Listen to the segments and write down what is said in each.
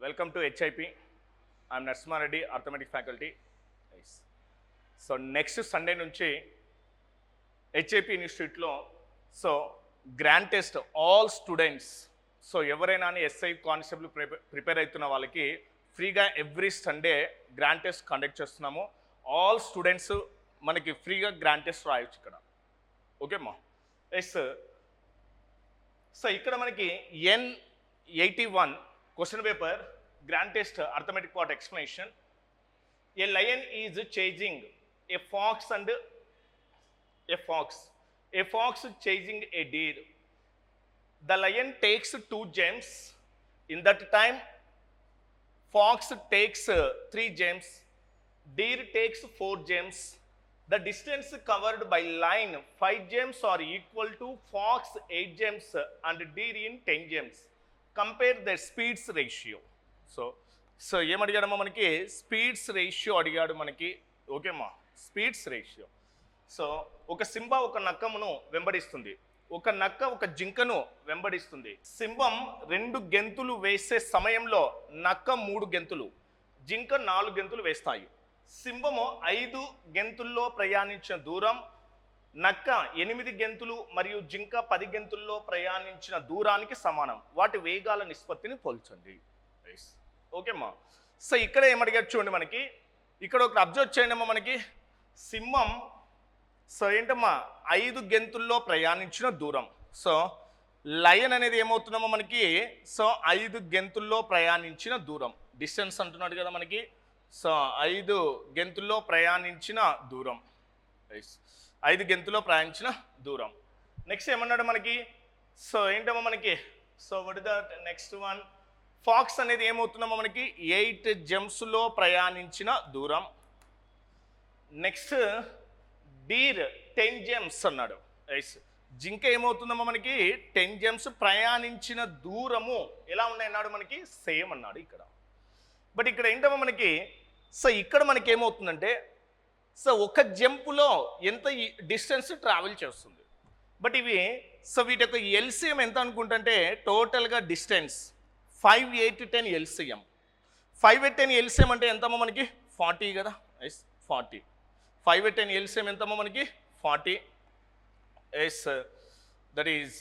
Welcome to HIP. I'm Narsimha Reddy, Arithmetic faculty. Nice. So next Sunday nunchi HIP Institute lo grand test all students. So ఎవరైనా SI constable prepare అవుతున్న వాళ్ళకి ఫ్రీగా every Sunday grand test conduct చేస్తున్నాము. All students మనకి ఫ్రీగా grand test రాయొచ్చు ఇక్కడ. Okay అమ్మా. ఎస్. సో ఇక్కడ మనకి N81 question paper grand test arithmetic part explanation. A lion is chasing A pox and a fox chasing a deer. The lion takes 2 gems. In that time, fox takes 3 gems. Deer takes 4 gems. The distance covered by lion 5 gems are equal to fox 8 gems and deer in 10 gems. Compare their speeds ratio. So ఏం అడిగాడమ్మా మనకి speeds ratio అడిగాడు మనకి. ఓకేమ్మా, speeds ratio. So ఒక సింబ ఒక నక్కమును వెంబడిస్తుంది, ఒక నక్క ఒక జింకను వెంబడిస్తుంది. సింహం 2 గెంతులు వేసే సమయంలో నక్క 3 గెంతులు, జింక 4 గెంతులు వేస్తాయి. సింహము 5 గెంతుల్లో ప్రయాణించిన దూరం నక్క 8 గెంతులు మరియు జింక 10 గెంతుల్లో ప్రయాణించిన దూరానికి సమానం. వాటి వేగాల నిష్పత్తిని పోల్చండి. ఓకేమ్మా. సో ఇక్కడ ఏమడిగారు చూడండి మనకి, ఇక్కడ ఒక అబ్జర్వ్ చేయండి అమ్మా మనకి. సింహం సో ఏంటమ్మా 5 గెంతుల్లో ప్రయాణించిన దూరం. సో లయన్ అనేది ఏమవుతుందమ్మా మనకి, సో 5 గెంతుల్లో ప్రయాణించిన దూరం డిస్టెన్స్ అంటున్నాడు కదా మనకి. సో 5 గెంతుల్లో ప్రయాణించిన దూరం, 5 గెంతుల్లో ప్రయాణించిన దూరం. నెక్స్ట్ ఏమన్నాడు మనకి, సో ఏంటమ్మా మనకి, so what is the next one, fox అనేది ఏమవుతుందమ్మా మనకి 8 జెమ్స్లో ప్రయాణించిన దూరం. నెక్స్ట్ డీర్ 10 జెమ్స్ అన్నాడు. జింక ఏమవుతుందమ్మా మనకి 10 జెమ్స్ ప్రయాణించిన దూరము ఎలా ఉన్నాయన్నాడు మనకి, సేమ్ అన్నాడు ఇక్కడ. బట్ ఇక్కడ ఏంటమ్మా మనకి, సో ఇక్కడ మనకి ఏమవుతుందంటే, సో ఒక జంపులో ఎంత డిస్టెన్స్ ట్రావెల్ చేస్తుంది. బట్ ఇవి సో వీటి యొక్క ఎల్సిఎం ఎంత అనుకుంటుంటే టోటల్గా డిస్టెన్స్ 5, 8, 10 ఎల్సిఎం. 5, 8, 10 ఎల్సిఎం అంటే ఎంతమ్మా మనకి 40 కదా. 40. 5, 8, 10 ఎల్సిఎం ఎంతమ్మా మనకి 40. That is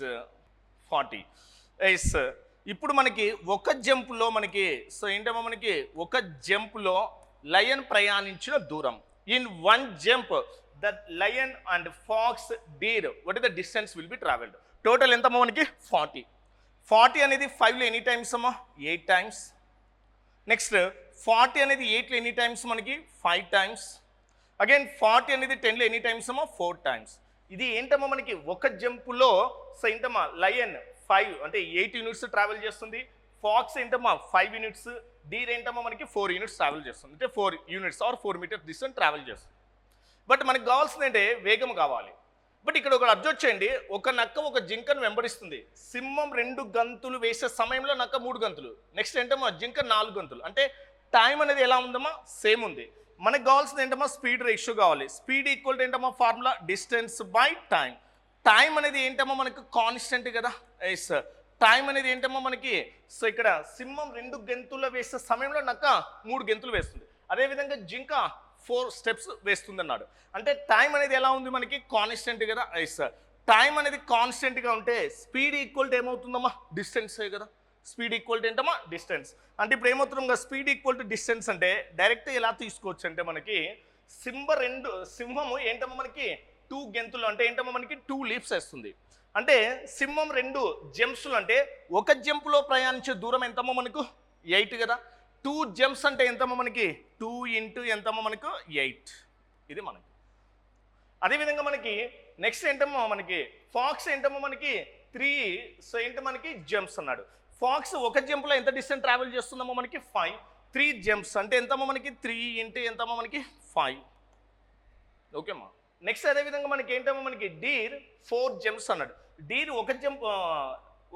40. ఇప్పుడు మనకి ఒక జంపులో మనకి సో ఏంటమ్మా మనకి ఒక జంపులో లయన్ ప్రయాణించిన దూరం. In 1 jump the lion and fox deer what is the distance will be travelled. Total ఎంతమ్మా మనకి 40. 40 అనేది 5లో ఎనీ టైమ్స్ అమ్మా 8 టైమ్స్. నెక్స్ట్ 40 అనేది 8లో ఎనీ టైమ్స్ మనకి 5 టైమ్స్. అగైన్ 40 అనేది 10లో ఎనీ టైమ్స్ అమ్మా 4 టైమ్స్. ఇది ఏంటమ్మా మనకి ఒక జంపులో సో ఏంటమ్మా లయన్ 5 అంటే 8 యూనిట్స్ ట్రావెల్ చేస్తుంది, ఫాక్స్ ఏంటమ్మా 5 యూనిట్స్, డీర్ ఏంటమ్మా మనకి 4 యూనిట్స్ ట్రావెల్ చేస్తుంది. అంటే 4 units or 4 metres distance travel చేస్తుంది. బట్ మనకు కావాల్సింది అంటే వేగం కావాలి. బట్ ఇక్కడ ఒక అబ్జర్వ్ చేయండి, ఒక నక్క ఒక జింకను వెంబడిస్తుంది. సింహం 2 గంతులు వేసే సమయంలో నక్క 3 గంతులు, నెక్స్ట్ ఏంటమ్మా జింక 4 గంతులు. అంటే టైం అనేది ఎలా ఉందమ్మా సేమ్ ఉంది. మనకు కావాల్సింది ఏంటమ్మా స్పీడ్ రేషియో కావాలి. స్పీడ్ ఈక్వల్ టు ఏంటమ్మా formula distance by time. Time అనేది ఏంటమ్మా మనకు కాన్స్టెంట్ కదా. టైం అనేది ఏంటమ్మా మనకి, సో ఇక్కడ సింహం 2 గెంతులు వేసే సమయంలో నక్క 3 గెంతులు వేస్తుంది. అదేవిధంగా జింక 4 స్టెప్స్ వేస్తుంది అన్నాడు. అంటే టైం అనేది ఎలా ఉంది మనకి కాన్స్టెంట్ కదా. టైం అనేది కాన్స్టెంట్గా ఉంటే స్పీడ్ ఈక్వల్ టు ఏమవుతుందమ్మా డిస్టెన్స్ కదా. స్పీడ్ ఈక్వల్ టు ఏంటమ్మా డిస్టెన్స్. అంటే ఇప్పుడు ఏమవుతుందా స్పీడ్ ఈక్వల్ టు డిస్టెన్స్ అంటే డైరెక్ట్ ఎలా తీసుకోవచ్చు అంటే మనకి సింహము ఏంటమ్మా మనకి 2 గెంతులు అంటే ఏంటమ్మా మనకి 2 లీప్స్ వేస్తుంది. అంటే సింహం 2 జంప్స్లు అంటే ఒక జంపులో ప్రయాణించే దూరం ఎంతమ్మా మనకు 8 కదా. 2 జంప్స్ అంటే ఎంతమ్మా మనకి 2 ఇంటూ ఎంతమ్మా మనకు 8. ఇది మనకి. అదేవిధంగా మనకి నెక్స్ట్ ఏంటమ్మా మనకి ఫాక్స్ ఏంటమ్మా మనకి 3 సో ఏంటి మనకి జంప్స్ అన్నాడు. ఫాక్స్ ఒక జంప్లో ఎంత డిస్టెన్స్ ట్రావెల్ చేస్తుందమ్మా మనకి 5. 3 జంప్స్ అంటే ఎంతమ్మా మనకి 3 ఇంటూ ఎంతమ్మా మనకి 5. ఓకేమ్మా. నెక్స్ట్ అదేవిధంగా మనకి ఏంటమ్మా మనకి డీర్ 4 జంప్స్ అన్నాడు. డీర్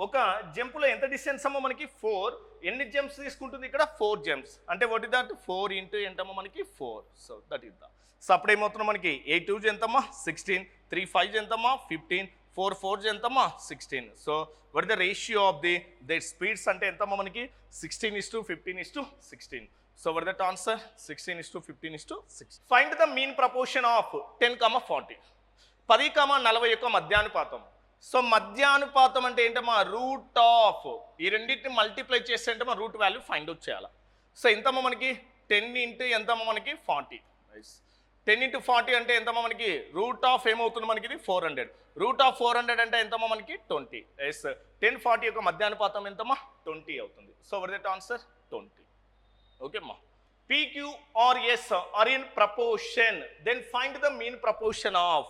ఒక జంపులో ఎంత డిస్టెన్స్ అమ్మా మనకి 4. ఎన్ని జంప్స్ తీసుకుంటుంది ఇక్కడ 4 జంప్స్. అంటే వాట్ ఇస్ దట్ 4 ఇంటూ ఎంతమ్మా మనకి 4. So that is the. So అప్పుడు ఏమవుతుందో మనకి 8 2 ఎంతమ్మా 16, 3 5 ఎంతమ్మా 15, 4 4 ఎంతమ్మా 16. So what the ratio of the that speeds అంటే ఎంతమ్మా మనకి 16:15:16. So what that answer 16:15:6. Find the mean proportion of 10, 40. 10, 40 యొక్క మధ్యానుపాతం. సో మధ్యానుపాతం అంటే ఏంటమ్మా రూట్ ఆఫ్ ఈ రెండింటిని మల్టిప్లై చేస్తే ఏంటమ్మా రూట్ వాల్యూ ఫైండ్ అవుట్ చేయాలి. సో ఎంతమ్మా మనకి 10 ఇంటూ ఎంతమ్మా మనకి 40. 10 into 40 అంటే ఎంతమ్మా మనకి రూట్ ఆఫ్ ఏమవుతుంది మనకి ఇది 400. రూట్ ఆఫ్ 400 అంటే ఎంతమ్మా మనకి 20. ఎస్ 10, 40 యొక్క మధ్యానుపాతం ఎంతమ్మా 20 అవుతుంది. So what that answer 20. Okay అమ్మా. PQ or S are in proportion, then find the mean proportion of.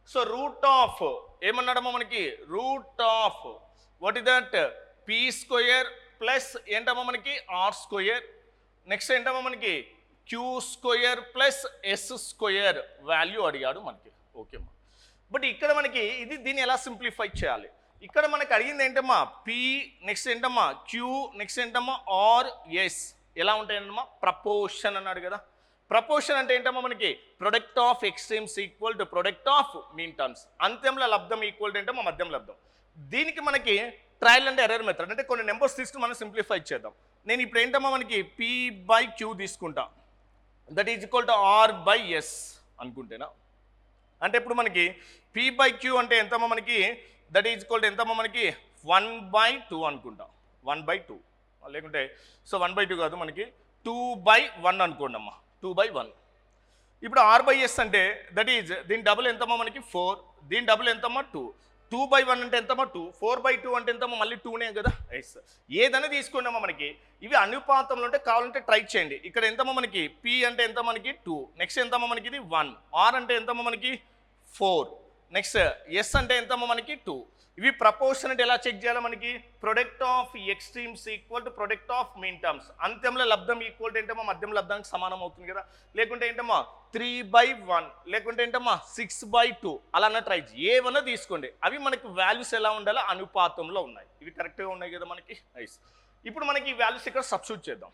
So root of ఏమన్నాడమ్మా మనకి root of what is that P square plus ఏంటమ్మా మనకి R స్క్వేర్. నెక్స్ట్ ఏంటమ్మా మనకి Q square plus S square value అడిగాడు మనకి. Okay అమ్మా. But ఇక్కడ మనకి ఇది దీన్ని ఎలా సింప్లిఫై చేయాలి? ఇక్కడ మనకి అడిగింది ఏంటమ్మా P, నెక్స్ట్ ఏంటమ్మా Q, నెక్స్ట్ ఏంటమ్మా R, S ఎలా ఉంటాయన్నమ్మా ప్రపోర్షన్ అన్నాడు కదా. ప్రపోర్షన్ అంటే ఏంటమ్మా మనకి product of extremes equal to product of mean terms. అంత్యంలో లబ్ధం ఈక్వల్ టు ఏంటమ్మా మధ్యం లబ్ధం. దీనికి మనకి ట్రయల్ అండ్ ఎర్రర్ మెథడ్ అంటే కొన్ని నెంబర్స్ తీసుకుని మనం సింప్లిఫై చేద్దాం. నేను ఇప్పుడు ఏంటమ్మా మనకి P/Q తీసుకుంటా, that is equal to R/S అనుకుంటేనా. అంటే ఇప్పుడు మనకి P/Q అంటే ఎంతమ్మా మనకి దట్ ఈజ్ ఈక్వల్ టు ఎంతమ్మా మనకి 1/2 అనుకుంటా. 1/2 లేకుంటే సో 1/2 కాదు మనకి 2/1 అనుకోండి అమ్మా. 2/1. ఇప్పుడు R/S అంటే దట్ ఈజ్ దీని డబుల్ ఎంతమ్మా మనకి 4, దీని డబుల్ ఎంతమ్మా 2. 2/1 అంటే ఎంతమ్మా 2, 4/2 అంటే ఎంతమ్మా మళ్ళీ 2నే కదా. ఎస్ ఏదైనా తీసుకోండమ్మా మనకి ఇవి అనుపాతంలో ఉంటే కావాలంటే ట్రై చేయండి. ఇక్కడ ఎంతమ్మా మనకి P అంటే ఎంత మనకి 2, నెక్స్ట్ ఎంతమ్మా మనకి ఇది 1, R అంటే ఎంతమ్మా మనకి 4, నెక్స్ట్ S అంటే ఎంతమ్మా మనకి 2. ఇవి ప్రపోర్షన్ అంటే ఎలా చెక్ చేయాలి మనకి product of extremes equal to product of mean terms. అంత్యంలో లబ్ధం ఈక్వల్ టు ఏంటమ్మా మధ్యం లబ్ధానికి సమానం అవుతుంది కదా. లేకుంటే ఏంటమ్మా 3/1, లేకుంటే ఏంటమ్మా 6/2 అలా ట్రై ఏమన్నా తీసుకోండి. అవి మనకి వాల్యూస్ ఎలా ఉండాలో అనుపాతంలో ఉన్నాయి. ఇవి కరెక్ట్గా ఉన్నాయి కదా మనకి. ఐస్ ఇప్పుడు మనకి ఈ వాల్యూస్ ఇక్కడ సబ్స్టిట్యూట్ చేద్దాం.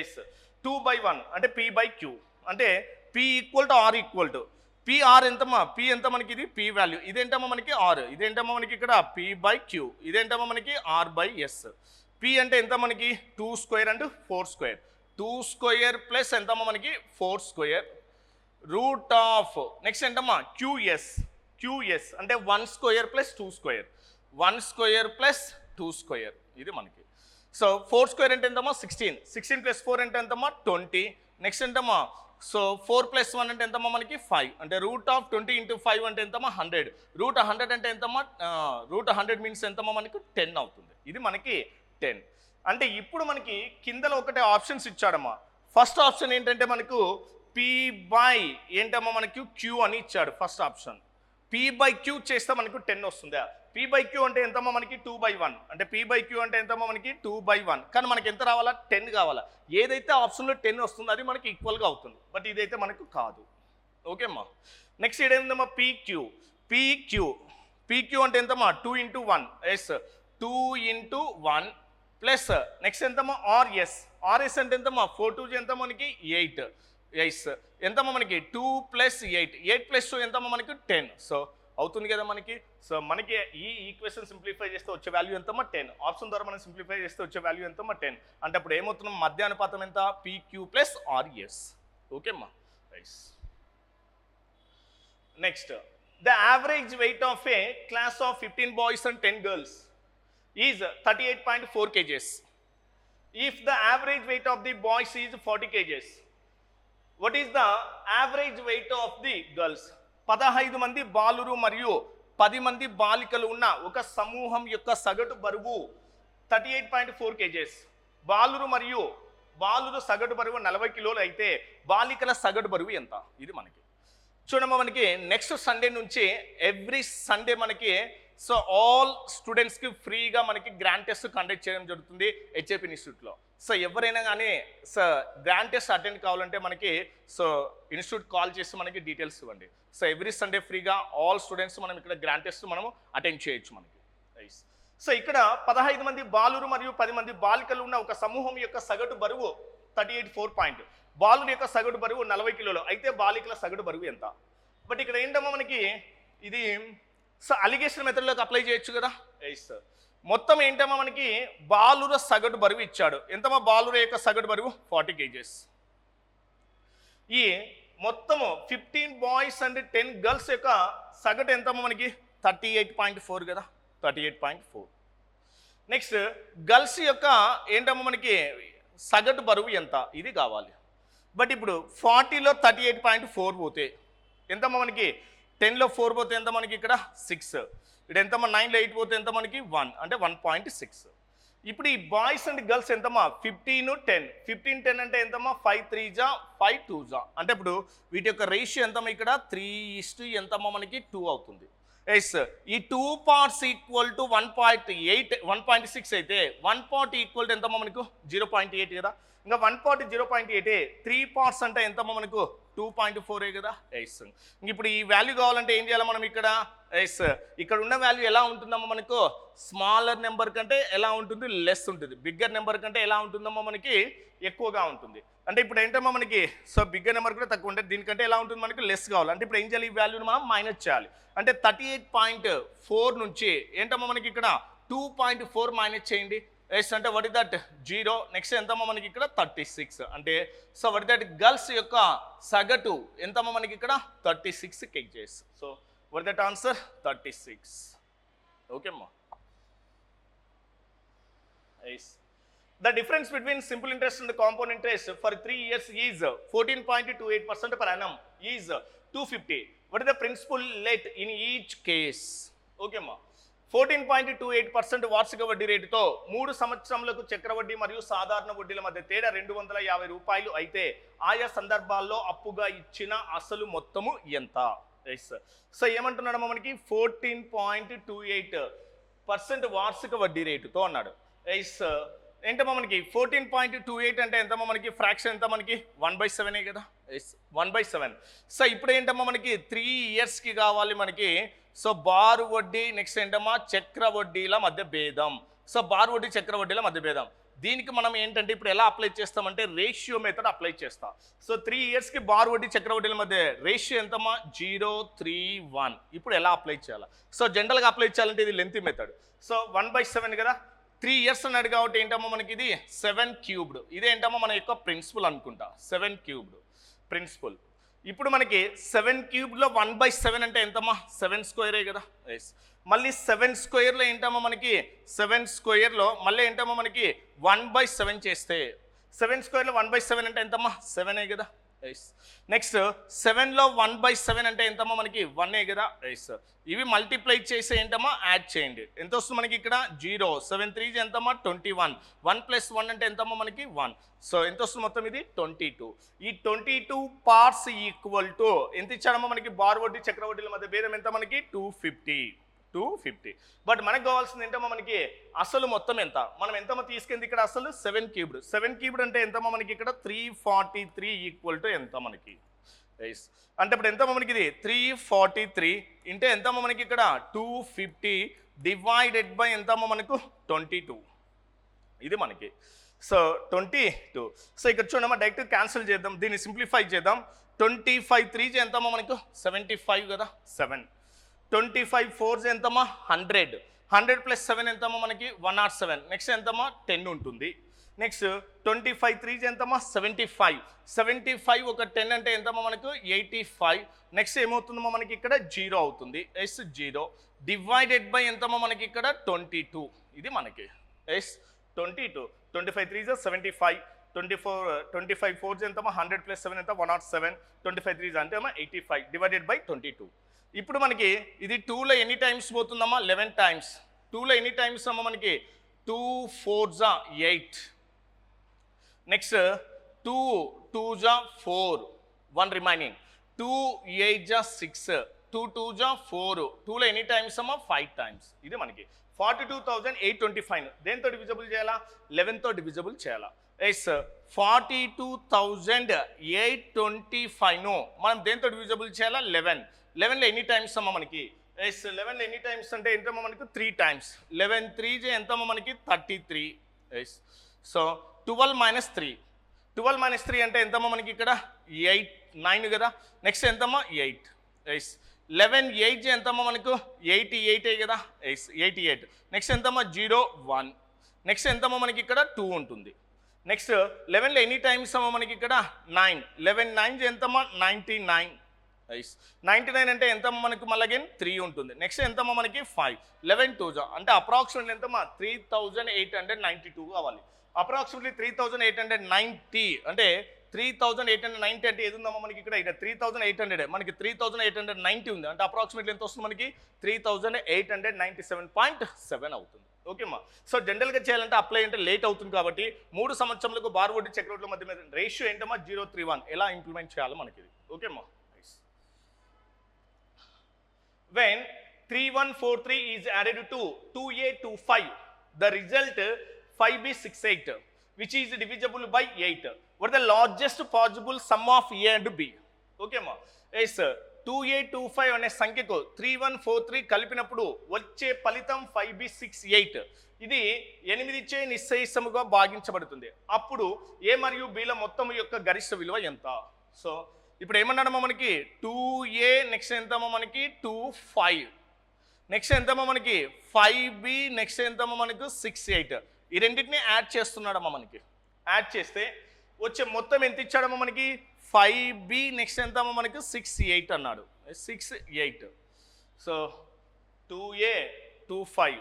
ఐస్ 2/1 అంటే P/Q అంటే P equal to R equal to PR ఎంతమ్మా P ఎంత మనకి ఇది P వాల్యూ, ఇదేంటమ్మా మనకి R, ఇదేంటమ్మా మనకి ఇక్కడ P/Q, ఇదేంటమ్మా మనకి R/S. P అంటే ఎంత మనకి 2 square and 4 square. 2 square plus ఎంతమ్మా మనకి 4 స్క్వేర్ రూట్ ఆఫ్ నెక్స్ట్ ఏంటమ్మా QS అంటే 1 square plus 2 square. 1 square plus 2 square ఇది మనకి. సో 4 స్క్వేర్ అంటే ఎంతమ్మా 16, 16 ప్లస్ 4 అంటే ఎంతమ్మా 20. నెక్స్ట్ ఎంతమ్మా సో 4 + 1 అంటే ఎంతమ్మా మనకి 5 అంటే రూట్ ఆఫ్ 20 × 5 అంటే ఎంతమ్మా 100. రూట్ 100 అంటే ఎంతమ్మా రూట్ 100 మీన్స్ ఎంతమ్మా మనకి 10 అవుతుంది. ఇది మనకి 10. అంటే ఇప్పుడు మనకి కిందలో ఒకటే ఆప్షన్స్ ఇచ్చాడమ్మా. ఫస్ట్ ఆప్షన్ ఏంటంటే మనకు P/, ఏంటమ్మా మనకి Q అని ఇచ్చాడు ఫస్ట్ ఆప్షన్. P/Q చేస్తే మనకు 10 వస్తుందా. P/Q అంటే ఎంతమ్మా మనకి 2/1 అంటే P/Q అంటే ఎంతమ్మా మనకి 2/1. కానీ మనకి ఎంత రావాలా 10 కావాలా. ఏదైతే ఆప్షన్లో 10 వస్తుందో అది మనకి ఈక్వల్గా అవుతుంది. బట్ ఇదైతే మనకు కాదు. ఓకే అమ్మా. నెక్స్ట్ ఇదేందమ్మా PQ అంటే ఎంతమ్మా 2 × 1. ఎస్ 2 × 1 ప్లస్ నెక్స్ట్ ఎంతమ్మా RS అంటే ఎంతమ్మా 4 2 ఎంతమ్మా మనకి 8. ఎస్ ఎంతమ్మా మనకి 2 + 8, 8 + 2 ఎంతమ్మా మనకి 10. సో అవుతుంది కదా మనకి. సో మనకి ఈ ఈక్వేషన్ సింప్లిఫై చేస్తే వచ్చే వాల్యూ ఎంతమ్మా 10. ఆప్షన్ ద్వారా మనం సింప్లిఫై చేస్తే వచ్చే వాల్యూ ఎంతమ్మా 10. అంటే అప్పుడు ఏమవుతున్నాం మధ్యానుపాతం ఎంత PQ + RS. ఓకే అమ్మా. Next the average weight of A class of 15 boys and 10 girls is 38.4 kgs. If the average weight of the boys is 40 kgs, what is the average weight of the girls? 15 మంది బాలురు మరియు 10 మంది బాలికలు ఉన్న ఒక సమూహం యొక్క సగటు బరువు 38.4 kgs. బాలురు సగటు బరువు 40 కిలోలు అయితే బాలికల సగటు బరువు ఎంత? ఇది మనకి చూడమ్మా. మనకి నెక్స్ట్ సండే నుంచి ఎవ్రీ సండే మనకి సో ఆల్ స్టూడెంట్స్కి ఫ్రీగా మనకి గ్రాండ్ టెస్ట్ కండక్ట్ చేయడం జరుగుతుంది HAP ఇన్స్టిట్యూట్లో. సో ఎవరైనా కానీ సో గ్రాండ్ టెస్ట్ అటెండ్ కావాలంటే మనకి సో ఇన్స్టిట్యూట్ కాల్ చేసి మనకి డీటెయిల్స్ ఇవ్వండి. సో ఎవ్రీ సండే ఫ్రీగా ఆల్ స్టూడెంట్స్ మనం ఇక్కడ గ్రాండ్ టెస్ట్ మనము అటెండ్ చేయొచ్చు మనకి. సో ఇక్కడ 15 మంది బాలురు మరియు 10 మంది బాలికలు ఉన్న ఒక సమూహం యొక్క సగటు బరువు 38.4 పాయింట్. బాలురు యొక్క సగటు బరువు 40 కిలోలు అయితే బాలికల సగటు బరువు ఎంత? బట్ ఇక్కడ ఏంటమ్మా మనకి ఇది సో అలిగేషన్ మెథడ్లోకి అప్లై చేయొచ్చు కదా. ఎస్ మొత్తం ఏంటమ్మా మనకి బాలుర సగటు బరువు ఇచ్చాడు. ఎంతమ్మా బాలుర యొక్క సగటు బరువు 40 kgs. ఈ మొత్తము 15 బాయ్స్ అండ్ 10 గర్ల్స్ యొక్క సగటు ఎంతమ్మా మనకి 38.4 కదా, 38.4. నెక్స్ట్ గర్ల్స్ యొక్క ఏంటమ్మా మనకి సగటు బరువు ఎంత ఇది కావాలి. బట్ ఇప్పుడు 40లో 38.4 పోతే ఎంతమ్మా మనకి 10లో 4 పోతే ఎంత మనకి ఇక్కడ 6. ఇక్కడ ఎంతమ్మా 9లో 8 పోతే ఎంత మనకి 1 అంటే 1.6. ఇప్పుడు ఈ బాయ్స్ అండ్ గర్ల్స్ ఎంతమ్మా 15 10. 15 10 అంటే ఎంతమ్మా 5 3 5 2 అంటే ఇప్పుడు వీటి యొక్క రేషియో ఎంతమ్మా ఇక్కడ 3 ఎంతమ్మా మనకి 2 అవుతుంది. ఎస్ ఈ 2 parts ఈక్వల్ టు 1.8 1.6 అయితే 1 part ఈక్వల్ టు ఎంతమ్మా మనకు 0.8 కదా. ఇంకా 1 part 0.8 3 parts అంటే ఎంతమ్మా మనకు 2.4 కదా. ఎస్ ఇప్పుడు ఈ వాల్యూ కావాలంటే ఏం చేయాలి మనం ఇక్కడ. ఎస్ ఇక్కడ ఉన్న వాల్యూ ఎలా ఉంటుందమ్మా మనకు స్మాలర్ నెంబర్ కంటే ఎలా ఉంటుంది లెస్ ఉంటుంది, బిగ్గర్ నెంబర్ కంటే ఎలా ఉంటుందమ్మా మనకి ఎక్కువగా ఉంటుంది. అంటే ఇప్పుడు ఏంటమ్మా మనకి సో బిగ్గర్ నెంబర్ కూడా తక్కువ ఉంటుంది, దీనికంటే ఎలా ఉంటుంది మనకి లెస్ కావాలి. అంటే ఇప్పుడు ఏం చేయాలి ఈ వాల్యూని మనం మైనస్ చేయాలి. అంటే 38.4 నుంచి ఏంటమ్మా మనకి ఇక్కడ 2.4 మైనస్ చేయండి. ఎస్ అంటే వాట్ ఇస్ దట్ 0. నెక్స్ట్ ఎంతమ్మా మనకి ఇక్కడ 36 అంటే so what is that girls యొక్క సగటు ఎంతమ్మా మనకి ఇక్కడ 36 kgs. So what is that answer 36. Okay అమ్మా. Yes the difference between simple interest and compound interest for 3 years is 14.28% per annum is 250. What is the principal rate in each case? Okay ma 14.28% వార్షిక వడ్డీ రేటుతో 3 సంవత్సరములకు చక్రవడ్డీ మరియు సాధారణ వడ్డీల మధ్య తేడా 250 రూపాయలు అయితే ఆయా సందర్భాల్లో అప్పుగా ఇచ్చిన అసలు మొత్తము ఎంత. సో ఏమంటున్నాడమ్మా మనకి 14.28% వార్షిక వడ్డీ రేటుతో అన్నాడు. ఏంటమ్మా మనకి 14.28 అంటే ఎంతమ్మా మనకి ఫ్రాక్షన్ ఎంత మనకి 1/7 కదా. 1/7. సో ఇప్పుడు ఏంటమ్మా మనకి 3 ఇయర్స్కి కావాలి మనకి. సో బారు వడ్డీ నెక్స్ట్ ఏంటమ్మా చక్ర వడ్డీల మధ్య భేదం. సో బారు వడ్డీ చక్ర వడ్డీల మధ్య భేదం దీనికి మనం ఏంటంటే ఇప్పుడు ఎలా అప్లై చేస్తామంటే రేషియో మెథడ్ అప్లై చేస్తాం. సో 3 ఇయర్స్కి బారు వడ్డీ చక్ర వడ్డీల మధ్య రేషియో ఎంతమ్మా 0.31. ఇప్పుడు ఎలా అప్లై చేయాలి. సో జనరల్గా అప్లై చేయాలంటే ఇది లెంతీ మెథడ్. సో 1/7 కదా, 3 ఇయర్స్ అన్నాడు కాబట్టి ఏంటమ్మా మనకి ఇది 7 క్యూబ్డ్. ఇదేంటమ్మా మన యొక్క ప్రిన్సిపల్ అనుకుంటా 7 క్యూబ్డ్ ప్రిన్సిపల్. ఇప్పుడు మనకి 7 క్యూబ్లో 1/7 అంటే ఎంతమ్మా 7 స్క్వేరే కదా. ఎస్ మళ్ళీ 7 స్క్వేర్లో ఏంటమ్మా మనకి 7 స్క్వేర్లో మళ్ళీ ఏంటమ్మా మనకి 1/7 చేస్తే 7 స్క్వేర్లో 1/7 అంటే ఎంతమ్మా 7 కదా. ఎస్ నెక్స్ట్ 7లో 1/7 అంటే ఎంతమ్మా మనకి 1 కదా. ఎస్ ఇవి మల్టిప్లై చేసి ఏంటమ్మా యాడ్ చేయండి. ఎంత వస్తుంది మనకి ఇక్కడ 0. 7 3 ఎంతమ్మా 21. 1 + 1 అంటే ఎంతమ్మా మనకి 1. సో ఎంత వస్తుంది మొత్తం ఇది 22. ఈ 22 పార్ట్స్ ఈక్వల్ టు ఎంత ఇచ్చాడమ్మా మనకి బార్ వడ్డీ చక్ర వడ్డీల మధ్య భేదం ఎంత మనకి 250. బట్ మనకు కావాల్సింది ఏంటమ్మా మనకి అసలు మొత్తం ఎంత. మనం ఎంతమ్మా తీసుకెళ్ళి ఇక్కడ అసలు 7 క్యూబ్డ్. 7 క్యూబ్డ్ అంటే ఎంతమ్మా మనకి ఇక్కడ 343 ఈక్వల్ టు ఎంత మనకి. అంటే ఇప్పుడు ఎంతమ్మా మనకి ఇది 343 ఇంటే ఎంతమ్మా మనకి ఇక్కడ 250 డివైడెడ్ బై ఎంతమ్మా మనకు 22. ఇది మనకి సో 22. సో ఇక్కడ చూడమ్మా డైరెక్ట్ క్యాన్సిల్ చేద్దాం, దీన్ని సింప్లిఫై చేద్దాం. 25 3 ఎంతమ్మా మనకు 75 కదా 7. 25 4 ఎంతమ్మా 100. 100 + 7 ఎంతమ్మా మనకి 107. నెక్స్ట్ ఎంతమ్మా 10 ఉంటుంది. నెక్స్ట్ 25 3 ఎంతమ్మా 75. 75 ఒక 10 అంటే ఎంతమ్మా మనకు 85. నెక్స్ట్ ఏమవుతుందమ్మా మనకి ఇక్కడ 0 అవుతుంది. ఎస్ 0 డివైడెడ్ బై ఎంతమ్మా మనకి ఇక్కడ 22. ఇది మనకి ఎస్ 22. 25 3 75. 25 4 ఎంతమ్మా 100 + 7 ఎంత 107. 25 3 అంటే 85 డివైడెడ్ బై 22. ఇప్పుడు మనకి ఇది 2లో ఎన్ని టైమ్స్ పోతుందమ్మా 11 టైమ్స్. 2లో ఎన్ని టైమ్స్ అమ్మా మనకి 2 4 8. Next 2 2 4 1 remaining. 2 8 6. 2 2 4. 2లో ఎన్ని టైమ్స్ అమ్మా 5 టైమ్స్. ఇది మనకి 42,825. దేంతో డివిజబుల్ చేయాలా 11తో డివిజబుల్ చేయాలా. ఎస్ 42,825ను మనం దేంతో డివిజబుల్ చేయాలా 11లో ఎన్ని టైమ్స్ అమ్మా మనకి. ఎస్ 11లో ఎన్ని టైమ్స్ అంటే ఎంతమ్మా మనకు 3 టైమ్స్. 11 3 ఎంతమ్మా మనకి 33. Yes so 12 - 3. 12 - 3 అంటే ఎంతమ్మా మనకి ఇక్కడ 9 కదా. నెక్స్ట్ ఎంతమ్మా 8. ఎస్ 11 8 ఎంతమ్మా మనకు 88 కదా 88. నెక్స్ట్ ఎంతమ్మా 0 1. నెక్స్ట్ ఎంతమ్మా మనకి ఇక్కడ 2 ఉంటుంది. నెక్స్ట్ 11లో ఎనీ టైమ్స్ అమ్మా మనకి ఇక్కడ 9. 11 9 ఎంతమ్మా 99. 99 అంటే ఎంతమ్మా మనకు మళ్ళీ అగైన్ 3 ఉంటుంది. నెక్స్ట్ ఎంతమ్మా మనకి 5. 11 2 అంటే అప్రాక్సిమేట్లీ ఎంతమ్మా 3892 కావాలి. అప్రాక్సిమేట్లీ 3890 అంటే 3890 అంటే ఏది ఉందమ్మా మనకి ఇక్కడ 3800 మనకి 3890 ఉంది అంటే అప్రాక్సిమేట్లీ ఎంత వస్తుంది మనకి 3897.7 అవుతుంది. ఓకేమ్మా. సో జనరల్గా చేయాలంటే అప్లై అంటే లేట్ అవుతుంది కాబట్టి 3 సంవత్సరాలకు బార్ వడ్డీ చెక్ రేట్ల మధ్య రేషియో ఏంటమ్మా 0.31 ఎలా ఇంప్లిమెంట్ చేయాలో మనకి ఇది. ఓకేమ్మా. When 3143 is added to 2a25 the result 5b68 which is divisible by 8. What is the largest possible sum of a and b? Okay ma. Yes sir. 2a25 అనే సంఖ్యకు 3143 కలిపినప్పుడు వచ్చే ఫలితం 5b68. ఇది 8 చే నిశ్చయిసముగా భాగించబడుతుంది. అప్పుడు a మరియు b ల మొత్తం యొక్క గరిష్ట విలువ ఎంత? సో ఇప్పుడు ఏమన్నాడమ్మా మనకి 2a నెక్స్ట్ ఎంతమ్మా మనకి 25. నెక్స్ట్ ఎంతమ్మా మనకి 5b నెక్స్ట్ ఎంతమ్మా మనకు 68. ఈ రెండింటిని యాడ్ చేస్తున్నాడమ్మా మనకి. యాడ్ చేస్తే వచ్చే మొత్తం ఎంత ఇచ్చాడమ్మా మనకి 5b నెక్స్ట్ ఎంతమ్మా మనకు 68 అన్నాడు. 68. సో 2a 25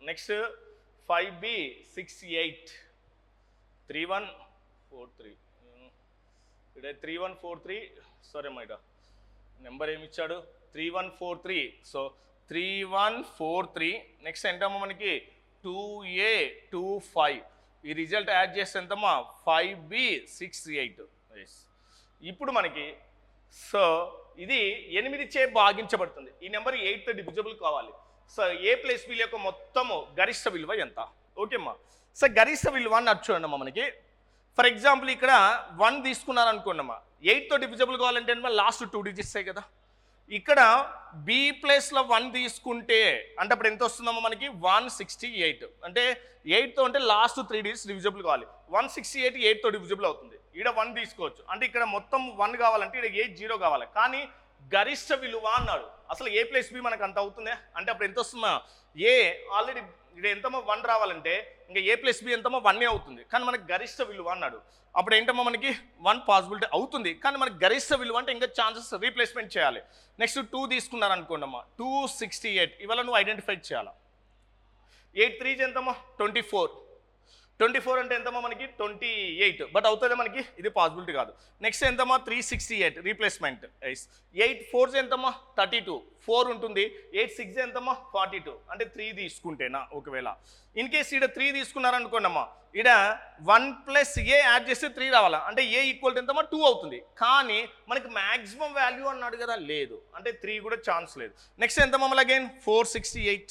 నెక్స్ట్ 5b 68 3143 ఇక్కడ 3143 సారీ మైడా నెంబర్ ఏమి ఇచ్చాడు 3143. సో 3143 నెక్స్ట్ ఎంతమ్మా మనకి 2a25 ఈ రిజల్ట్ యాడ్ చేస్తే ఎంతమ్మా 5b68. ఇప్పుడు మనకి సో ఇది 8 చే భాగించబడుతుంది. ఈ నెంబర్ 8తో డివిజిబుల్ కావాలి. సో a ప్లస్ b యొక్క మొత్తము గరిష్ట విలువ ఎంత? ఓకేమ్మా. సో గరిష్ట విలువ అని చూడండి మనకి. ఫర్ ఎగ్జాంపుల్ ఇక్కడ 1 తీసుకున్నారనుకోండమ్మా 8తో డివిజిబుల్ కావాలంటే లాస్ట్ 2 డిజిట్సే కదా. ఇక్కడ b ప్లస్లో 1 తీసుకుంటే అంటే అప్పుడు ఎంత వస్తుందమ్మా మనకి 168. అంటే 8తో అంటే లాస్ట్ 3 డిజిట్స్ డివిజిబుల్ కావాలి. 168 8తో డివిజిబుల్ అవుతుంది. ఇక్కడ 1 తీసుకోవచ్చు అంటే ఇక్కడ మొత్తం 1 కావాలంటే ఇక్కడ 0 కావాలి. కానీ గరిష్ట విలువ అన్నాడు. అసలు a ప్లస్ b మనకు అంత అవుతుందే అంటే అప్పుడు ఎంత వస్తుందా a ఆల్రెడీ ఇక్కడ ఎంతమ్మా 1 రావాలంటే ఇంకా a ప్లస్ b ఎంతమ్మా 1 అవుతుంది. కానీ మనకి గరిష్ట విలువ అన్నాడు. అప్పుడు ఏంటమ్మా మనకి 1 పాసిబిలిటీ అవుతుంది కానీ మనకి గరిష్ట విలువ అంటే ఇంకా ఛాన్సెస్ రీప్లేస్మెంట్ చేయాలి. నెక్స్ట్ 2 తీసుకున్నారు అనుకోండమ్మా 268 ఇవాళ నువ్వు ఐడెంటిఫై చేయాలి. 8 3 ఎంతమ్మా 24 అంటే ఎంతమ్మా మనకి 28 బట్ అవుతుంది మనకి ఇది పాసిబిలిటీ కాదు. నెక్స్ట్ ఎంతమ్మా 368 రీప్లేస్మెంట్. 8 4 ఎంతమ్మా 32 4 ఉంటుంది. 8 6 ఎంతమ్మా 42 అంటే 3 తీసుకుంటేనా ఒకవేళ ఇన్ కేస్ ఇక్కడ 3 తీసుకున్నారనుకోండమ్మా ఇక్కడ 1 ప్లస్ a యాడ్ చేస్తే 3 రావాలా అంటే a ఈక్వల్ టు ఎంతమ్మా 2 అవుతుంది. కానీ మనకి మ్యాక్సిమం వాల్యూ అన్నాడు కదా లేదు అంటే 3 కూడా ఛాన్స్ లేదు. నెక్స్ట్ ఎంతమ్మా మళ్ళీ అగైన్ 468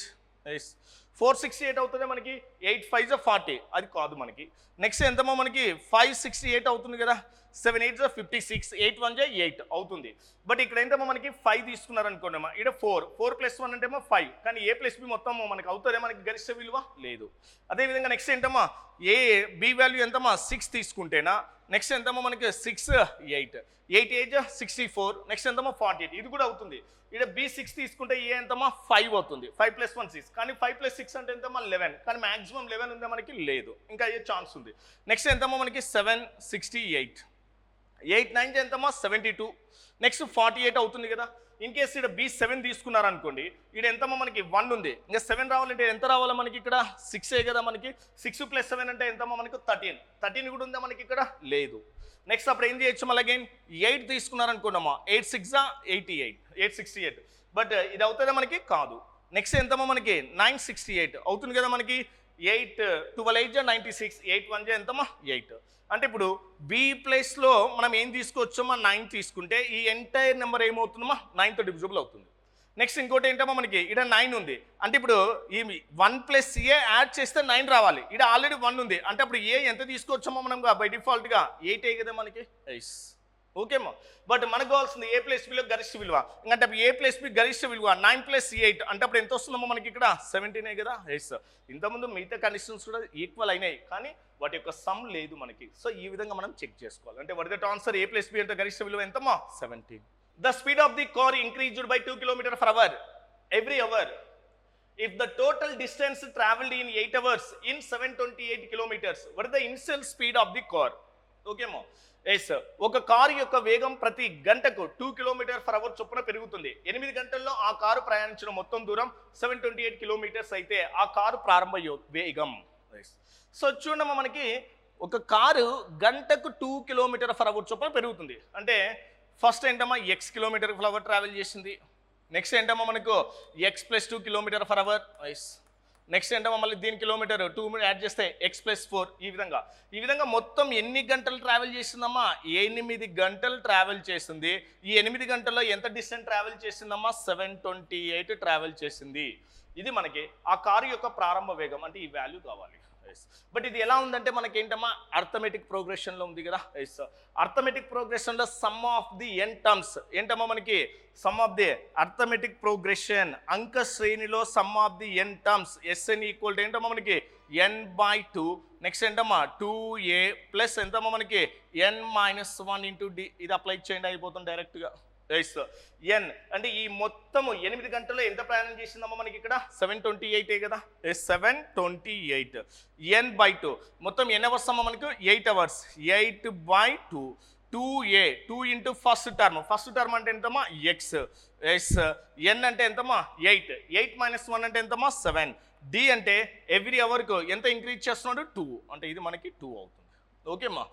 468 అవుతుంది మనకి. 8 5 40 అది కాదు మనకి. నెక్స్ట్ ఎంతమ్మా మనకి 568 అవుతుంది కదా. 7 8 56 8 1 8 అవుతుంది. బట్ ఇక్కడ ఏంటమ్మా మనకి 5 తీసుకున్నారనుకోండమ్మా ఇక్కడ 4 ప్లస్ 1 అంటే 5 కానీ a ప్లస్ b మొత్తం మనకి అవుతుందే మనకి గరిష్ట విలువ లేదు. అదేవిధంగా నెక్స్ట్ ఏంటమ్మా a b వాల్యూ ఎంతమ్మా 6 తీసుకుంటేనా నెక్స్ట్ ఎంతమ్మా మనకి 6 8 8 8 64 నెక్స్ట్ ఎంతమ్మా 48 ఇది కూడా అవుతుంది. ఇక్కడ b6 తీసుకుంటే a ఎంతమ్మా 5 అవుతుంది. 5 ప్లస్ 1 6 కానీ 5 ప్లస్ 6 అంటే ఎంతమ్మా 11 కానీ మాక్సిమం 11 ఉందా మనకి లేదు ఇంకా అయ్యే ఛాన్స్ ఉంది. నెక్స్ట్ ఎంతమ్మా మనకి 768 8 9 ఎంతమ్మా 72 నెక్స్ట్ 48 అవుతుంది కదా. ఇన్ కేసు ఇక్కడ b7 తీసుకున్నారనుకోండి ఇక్కడ ఎంతమ్మా మనకి 1 ఉంది ఇంకా 7 రావాలంటే ఎంత రావాలా మనకి ఇక్కడ 6ఏ కదా మనకి. 6 ప్లస్ 7 అంటే ఎంతమ్మా మనకు 13 కూడా ఉందా మనకి ఇక్కడ లేదు. నెక్స్ట్ అప్పుడు ఏం చేయొచ్చు మళ్ళీ అగైన్ 8 తీసుకున్నారనుకోండమ్మా 8 6 88 868 బట్ ఇది అవుతుందా మనకి కాదు. నెక్స్ట్ ఎంతమ్మా మనకి 968 అవుతుంది కదా మనకి. 8 12 8 96 8 1 ఎంతమ్మా 8 అంటే ఇప్పుడు b ప్లేస్లో మనం ఏం తీసుకోవచ్చమ్మా 9 తీసుకుంటే ఈ ఎంటైర్ నెంబర్ ఏమవుతుందమ్మా 9తో డివిజిబుల్ అవుతుంది. నెక్స్ట్ ఇంకోటి ఏంటమ్మా మనకి ఇక్కడ 9 ఉంది అంటే ఇప్పుడు ఈ 1 ప్లస్ a యాడ్ చేస్తే 9 రావాలి. ఇక్కడ ఆల్రెడీ 1 ఉంది అంటే అప్పుడు a ఎంత తీసుకోవచ్చమ్మా మనం బై డిఫాల్ట్గా 8 కదా మనకి. ఓకేమ్మా. బట్ మనకు కావాల్సింది a ప్లస్ బిలో గరిష్ట విలువ అంటే a ప్లస్ బి గరిష్ట విలువ 9 ప్లస్ 8 అంటే అప్పుడు ఎంత వస్తుందమ్మా మనకి ఇక్కడ 17 కదా. ఇంతకుముందు మిగతా కండిషన్స్ కూడా ఈక్వల్ అయినాయి కానీ వాటి యొక్క సమ్ లేదు మనకి. సో ఈ విధంగా మనం చెక్ చేసుకోవాలి అంటే what the answer a plus B అంటే గరిష్ట విలువ ఎంతమ్మా 17. The speed of the car increased by 2 km per hour every hour. If the total distance traveled in 8 hours in 728 kilometers, what is the initial speed of the car? Okay mo? Yes, ఒక car యొక్క వేగం ప్రతి గంటకు 2 kilometre per hour చొప్పున పెరుగుతుంది. 8 గంటల్లో ఆ car ప్రయాణించిన మొత్తం దూరం 728 కిలోమీటర్స్ అయితే ఆ కారు ప్రారంభ వేగం. సో చూడమ్మా, మనకి ఒక కారు గంటకు 2 కిలోమీటర్ పర్ అవర్ చొప్పున పెరుగుతుంది. అంటే ఫస్ట్ ఏంటమ్మా x kilometre per hour travel చేసింది. నెక్స్ట్ ఏంటమ్మా మనకు x + 2 kilometre per hour. Next ఏంటమ్మా మళ్ళీ దీని కిలోమీటర్ 2 యాడ్ చేస్తే x + 4. ఈ విధంగా మొత్తం ఎన్ని గంటలు ట్రావెల్ చేసిందమ్మా? 8 గంటలు ట్రావెల్ చేసింది. ఈ 8 గంటల్లో ఎంత డిస్టెన్స్ ట్రావెల్ చేసిందమ్మా? 728 ట్రావెల్ చేసింది. ఇది మనకి ఆ కారు యొక్క ప్రారంభ వేగం. అంటే ఈ వాల్యూ కావాలి. బట్ ఇది ఎలా ఉందంటే మనకి ఏంటమ్మా, అర్థమెటిక్ ప్రోగ్రెషన్లో ఉంది కదా. అర్థమెటిక్ ప్రోగ్రెషన్లో sum of the n terms ఏంటమ్మా మనకి? Sum of the arithmetic progression అంక శ్రేణిలో sum of the n terms SN equal to ఏంటమ్మా మనకి n/2. నెక్స్ట్ ఏంటమ్మా 2a ప్లస్ ఎంతమ్మా మనకి n-1 ఇంటూ డి. ఇది అప్లై చేయండి, అయిపోతుంది డైరెక్ట్గా. n అంటే ఈ మొత్తము 8 గంటల్లో ఎంత ప్రయాణం చేసిందమ్మా మనకి ఇక్కడ? 728 కదా. 728 n/2 మొత్తం ఎన్ని అవర్స్ అమ్మా మనకు? 8 hours. 8/2 2a 2 into first term అంటే ఎంతమ్మా? x. n అంటే ఎంతమ్మా? 8. 8 - 1 అంటే ఎంతమ్మా? 7. d అంటే ఎవ్రీ అవర్కు ఎంత ఇంక్రీజ్ చేస్తున్నాడు? 2. అంటే ఇది మనకి 2 అవుతుంది. ఓకేమ్మా.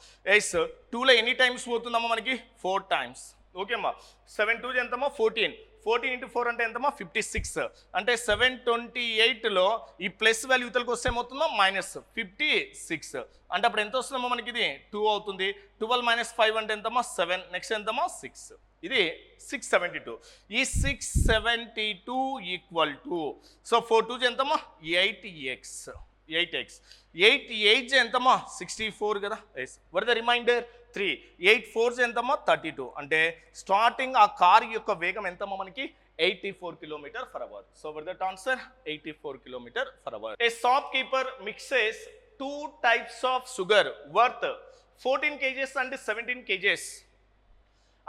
2లో ఎన్ని టైమ్స్ పోతుందమ్మా మనకి? 4 టైమ్స్. ఓకేమ్మా. 7 2 ఎంతమ్మా? 14. 14 ఇంటూ 4 అంటే ఎంతమ్మా? 56. అంటే 728లో ఈ ప్లస్ వాల్యూ యూతలకు వస్తే ఏమవుతుందో? -56. అంటే అప్పుడు ఎంత వస్తుందమ్మా మనకి? ఇది 2 అవుతుంది. 12 - 5 అంటే ఎంతమ్మా? 7. నెక్స్ట్ ఎంతమ్మా? 6. ఇది 672. ఈ 672 ఈక్వల్ టు, సో 4 2 ఎంతమ్మా? 8x. 8 8 ఎంతమ్మా? 64 కదా. What the remainder? 3. 8 4 ఎంతమ్మా? 32. అంటే స్టార్టింగ్ ఆ కార్ యొక్క వేగం ఎంతమ్మా మనకి? 84 kilometre per hour. So what that answer? 84 kilometre per hour. A shopkeeper mixes 2 types of sugar worth 14 kgs and 17 kgs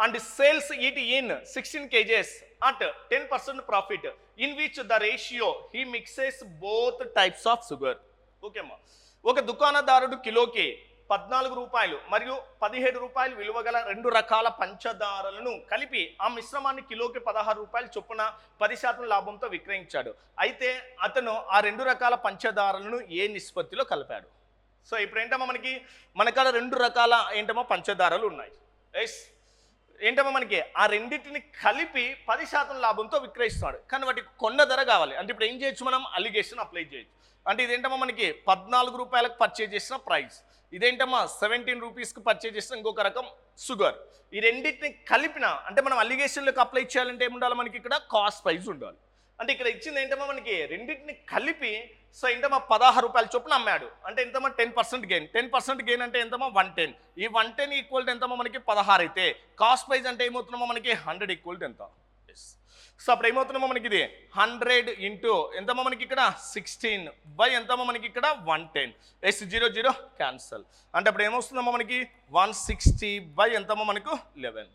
and sells it in 16 kgs at 10% profit, in which the ratio he mixes both types of sugar. Okay అమ్మా. ఒక దుకాణదారుడు కిలోకి 14 రూపాయలు మరియు 17 రూపాయలు విలువ గల 2 రకాల పంచదారలను కలిపి ఆ మిశ్రమాన్ని కిలోకి 16 రూపాయలు చొప్పున 10% లాభంతో విక్రయించాడు. అయితే అతను ఆ 2 రకాల పంచదారలను ఏ నిష్పత్తిలో కలిపాడు? సో ఇప్పుడు ఏంటమ్మా మనకి? మనకాడ 2 రకాల ఏంటమ్మా పంచదారలు ఉన్నాయి. ఏంటమ్మా మనకి? ఆ రెండింటిని కలిపి 10% లాభంతో విక్రయిస్తున్నాడు. కానీ వాటికి కొన్న ధర కావాలి. అంటే ఇప్పుడు ఏం చేయొచ్చు? మనం అలిగేషన్ అప్లై చేయొచ్చు. అంటే ఇదేంటమ్మా మనకి 14 రూపాయలకు పర్చేజ్ చేసిన ప్రైస్. ఇదేంటమ్మా 17 రూపీస్కి పర్చేజ్ చేసిన ఇంకొక రకం షుగర్. ఈ రెండింటిని కలిపిన అంటే మనం అలిగేషన్లకు అప్లై చేయాలంటే ఏముండాలి మనకి? ఇక్కడ కాస్ట్ ప్రైస్ ఉండాలి. అంటే ఇక్కడ ఇచ్చింది ఏంటమ్మా మనకి? రెండింటిని కలిపి సో ఏంటమ్మా 16 రూపాయల చొప్పున అమ్మాడు. అంటే ఎంతమ్మా? 10% గెయిన్. 10% గెయిన్ అంటే ఎంతమ్మా? 110. ఈ 110 ఈక్వల్ టు ఎంతమ్మా మనకి? 16 అయితే కాస్ట్ ప్రైస్ అంటే ఏమవుతుందమ్మా మనకి? 100 ఈక్వల్ టు ఎంత? సో అప్పుడు ఏమవుతుందమ్మా మనకి? ఇది 100 ఇంటూ ఎంతమ్మా మనకి ఇక్కడ? 16 బై ఎంతమ్మా మనకి ఇక్కడ? 110. 0 0 క్యాన్సల్. అంటే అప్పుడు ఏమొస్తుందమ్మా మనకి? 160 బై ఎంతమ్మా మనకు? 11.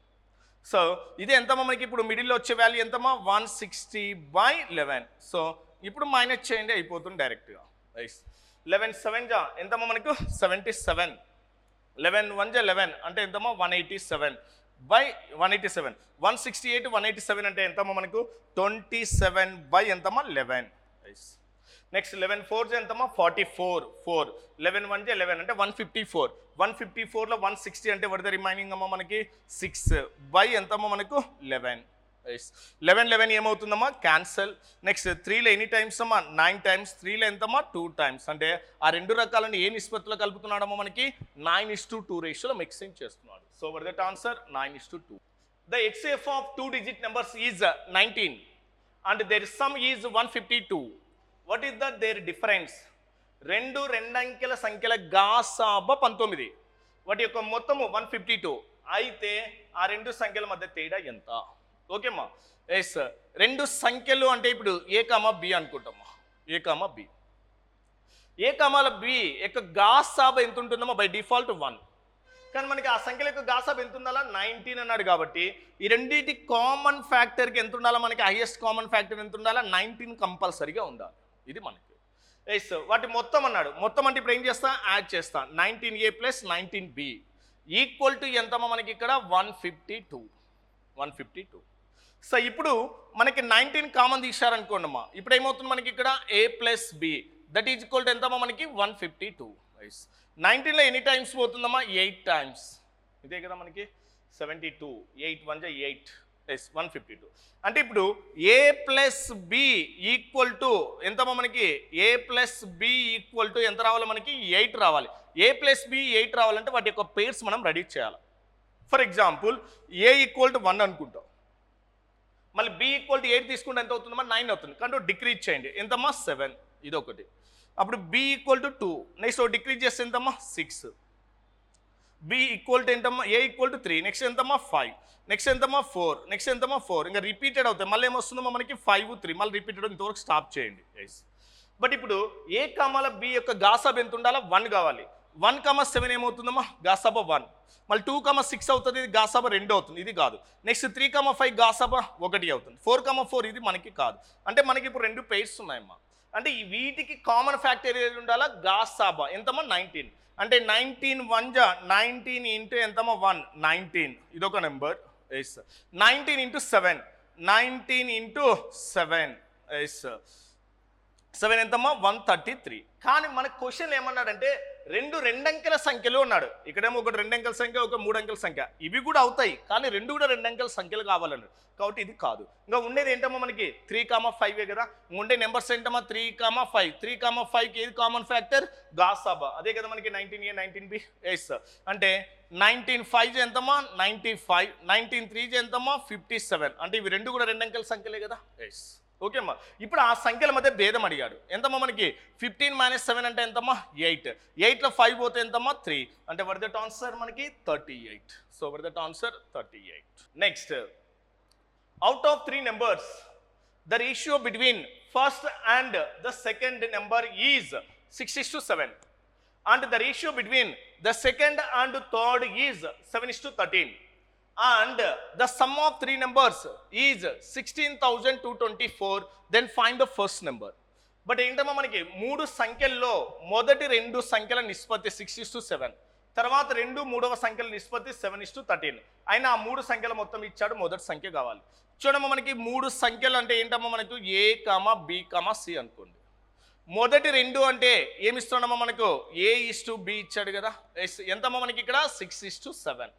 సో ఇది ఎంతమ్మా మనకి? ఇప్పుడు మిడిల్లో వచ్చే వాల్యూ ఎంతమ్మా? 160 బై 11. సో ఇప్పుడు మైనస్ చేయండి, అయిపోతుంది డైరెక్ట్గా. 11 7 జా ఎంతమ్మా మనకు? 77. 11 1 జా 11 అంటే ఎంతమ్మా? 187 బై 187. 168 187 అంటే ఎంతమ్మా మనకు? 27 బై ఎంతమ్మా? 11. నెక్స్ట్ 11 4 జా ఎంతమ్మా? 44 4. 11 1 జా 11 అంటే 154. 154లో 160 అంటే వాట్ ద రిమైనింగ్ అమ్మా మనకి? 6 బై ఎంతమ్మా మనకు? 11. 11 11 ఏమవుతుందమ్మా? క్యాన్సల్. నెక్స్ట్ 3లో ఎన్ని టైమ్స్ అమ్మా? 9 టైమ్స్. 3లో ఎంతమ్మా? 2 టైమ్స్. అంటే ఆ 2 రకాలను ఏ నిష్పత్తిలో కలుపుతున్నాడమ్మా మనకి? 9:2 రేషియోలో మిక్సింగ్ చేస్తున్నాడు. So what that answer? 9:2. The HCF of 2-digit numbers is 19 and their sum is 152. What is their difference? రెండు అంకెల సంఖ్యల గాసాబ 19. వాటి యొక్క మొత్తము 152. అయితే ఆ 2 సంఖ్యల మధ్య తేడా ఎంత? ఓకేమ్మా. ఎస్, 2 సంఖ్యలు అంటే ఇప్పుడు A, B అనుకుంటామా? A, B. A, B యొక్క గాసాబ ఎంత ఉంటుందమ్మా? By default 1. కానీ మనకి ఆ సంఖ్యల యొక్క గాసాబ్ ఎంత ఉండాలా 19 అన్నాడు కాబట్టి ఈ రెండింటి కామన్ ఫ్యాక్టర్కి ఎంత ఉండాలా, మనకి హైయెస్ట్ కామన్ ఫ్యాక్టర్ ఎంత ఉండాలా 19 కంపల్సరీగా ఉండాలి. ఇది మనకి ఎస్. వాటి మొత్తం అన్నాడు, మొత్తం అంటే ఇప్పుడు ఏం చేస్తా, యాడ్ చేస్తా 19a plus 19b equal to ఎంతమో మనకి ఇక్కడ 152. సో ఇప్పుడు మనకి 19 కామన్ తీశారనుకోండి అమ్మా, ఇప్పుడు ఏమవుతుంది మనకి ఇక్కడ a plus B that is equal to ఎంతమ్మా మనకి 152. 19లో ఎన్ని టైమ్స్ పోతుందమ్మా 8 టైమ్స్, ఇదే కదా మనకి 72, 8 1 8 ఎస్ 152. అంటే ఇప్పుడు a plus B equal to ఎంతమ్మా మనకి a plus B equal to ఎంత రావాలి మనకి 8 రావాలి. a ప్లస్ బి 8 రావాలంటే వాటి యొక్క పేర్స్ మనం రెడీ చేయాలి. For example a equal to 1 అనుకుంటాం, మళ్ళీ b ఈక్వల్ టు 8 తీసుకుంటే ఎంత అవుతుందమ్మా 9 అవుతుంది. కానీ డిక్రీజ్ చేయండి ఎంతమ్మా 7, ఇది ఒకటి. అప్పుడు b equal to 2, next decrease చేస్తే ఎంతమ్మా 6, b ఈక్వల్ టు ఎంతమ్మా a ఈక్వల్ టు 3, నెక్స్ట్ ఎంతమ్మా 5, నెక్స్ట్ ఎంతమ్మా 4, నెక్స్ట్ ఎంతమ్మా 4, ఇంకా రిపీటెడ్ అవుతాయి. మళ్ళీ ఏమొస్తుందమ్మా మనకి 5 3, మళ్ళీ రిపీటెడ్ ఇంతవరకు స్టాప్ చేయండి. బట్ ఇప్పుడు a కామాల b యొక్క గాసాబ్ ఎంత ఉండాలా 1 కావాలి. 1,7 ఏమవుతుందమ్మా గాసాబా 1, మళ్ళీ 2,6 అవుతుంది, ఇది గాసాబా 2 అవుతుంది, ఇది కాదు. నెక్స్ట్ 3,5 గాసాబా 1 అవుతుంది. 4,4 ఇది మనకి కాదు. అంటే మనకి ఇప్పుడు 2 పెయిర్స్ ఉన్నాయమ్మా. అంటే వీటికి కామన్ ఫ్యాక్టర్ ఏది ఉండాలా గాసాబా ఎంతమ్మా 19. అంటే 19 1 19 ఇంటూ ఎంతమ్మా 1 19, ఇదొక number. Yes 19 into 7 19 into 7 yes 7 ఎంతమ్మా 133. కానీ మన క్వశ్చన్ ఏమన్నాడంటే రెండు అంకెల సంఖ్యలు ఉన్నాడు. ఇక్కడేమో ఒకటి 2 అంకెల సంఖ్య, ఒక 3 అంకెల సంఖ్య, ఇవి కూడా అవుతాయి కానీ రెండు కూడా 2 అంకెల సంఖ్యలు కావాలన్నాడు. కాబట్టి ఇది కాదు. ఇంకా ఉండేది ఏంటమ్మా మనకి 3,5 కదా. ఉండే నెంబర్స్ ఏంటమ్మా 3,5. 3,5కి ఏది కామన్ ఫ్యాక్టర్ గాసాబా, అదే కదా మనకి 19a 19b. ఎస్ అంటే 19,5 ఎంతమ్మా 95, 19,3 ఎంతమ్మా 57. అంటే ఇవి రెండు కూడా 2 అంకెల సంఖ్యలే కదా. ఎస్ ఓకే అమ్మా. ఇప్పుడు ఆ సంఖ్యల మధ్య భేదం అడిగాడు. ఎంతమ్మా మనకి 15 - 7 అంటే ఎంతమ్మా 8, 8లో 5 పోతే ఎంతమ్మా 3, అంటే వర్ దట్ ఆన్సర్ మనకి 38. So were that answer 38. Next, out of 3 numbers the ratio between first and the second number is 6:7 and the ratio between the second and third is 7:13 and the sum of 3 numbers is 16,224. then find the first number. But ఏంటమ్మా మనకి 3 సంఖ్యల్లో మొదటి 2 సంఖ్యల నిష్పత్తి 6:7, తర్వాత 2 మూడవ సంఖ్యల నిష్పత్తి 7:13. అయినా ఆ 3 సంఖ్యల మొత్తం ఇచ్చాడు, మొదటి సంఖ్య కావాలి. చూడమ్మా మనకి 3 సంఖ్యలు అంటే ఏంటమ్మా మనకు a, b, c అనుకోండి. మొదటి 2 అంటే ఏమి ఇస్తున్నామో మనకు a:b ఇచ్చాడు కదా. ఎంతమ్మా మనకి ఇక్కడ 6:7.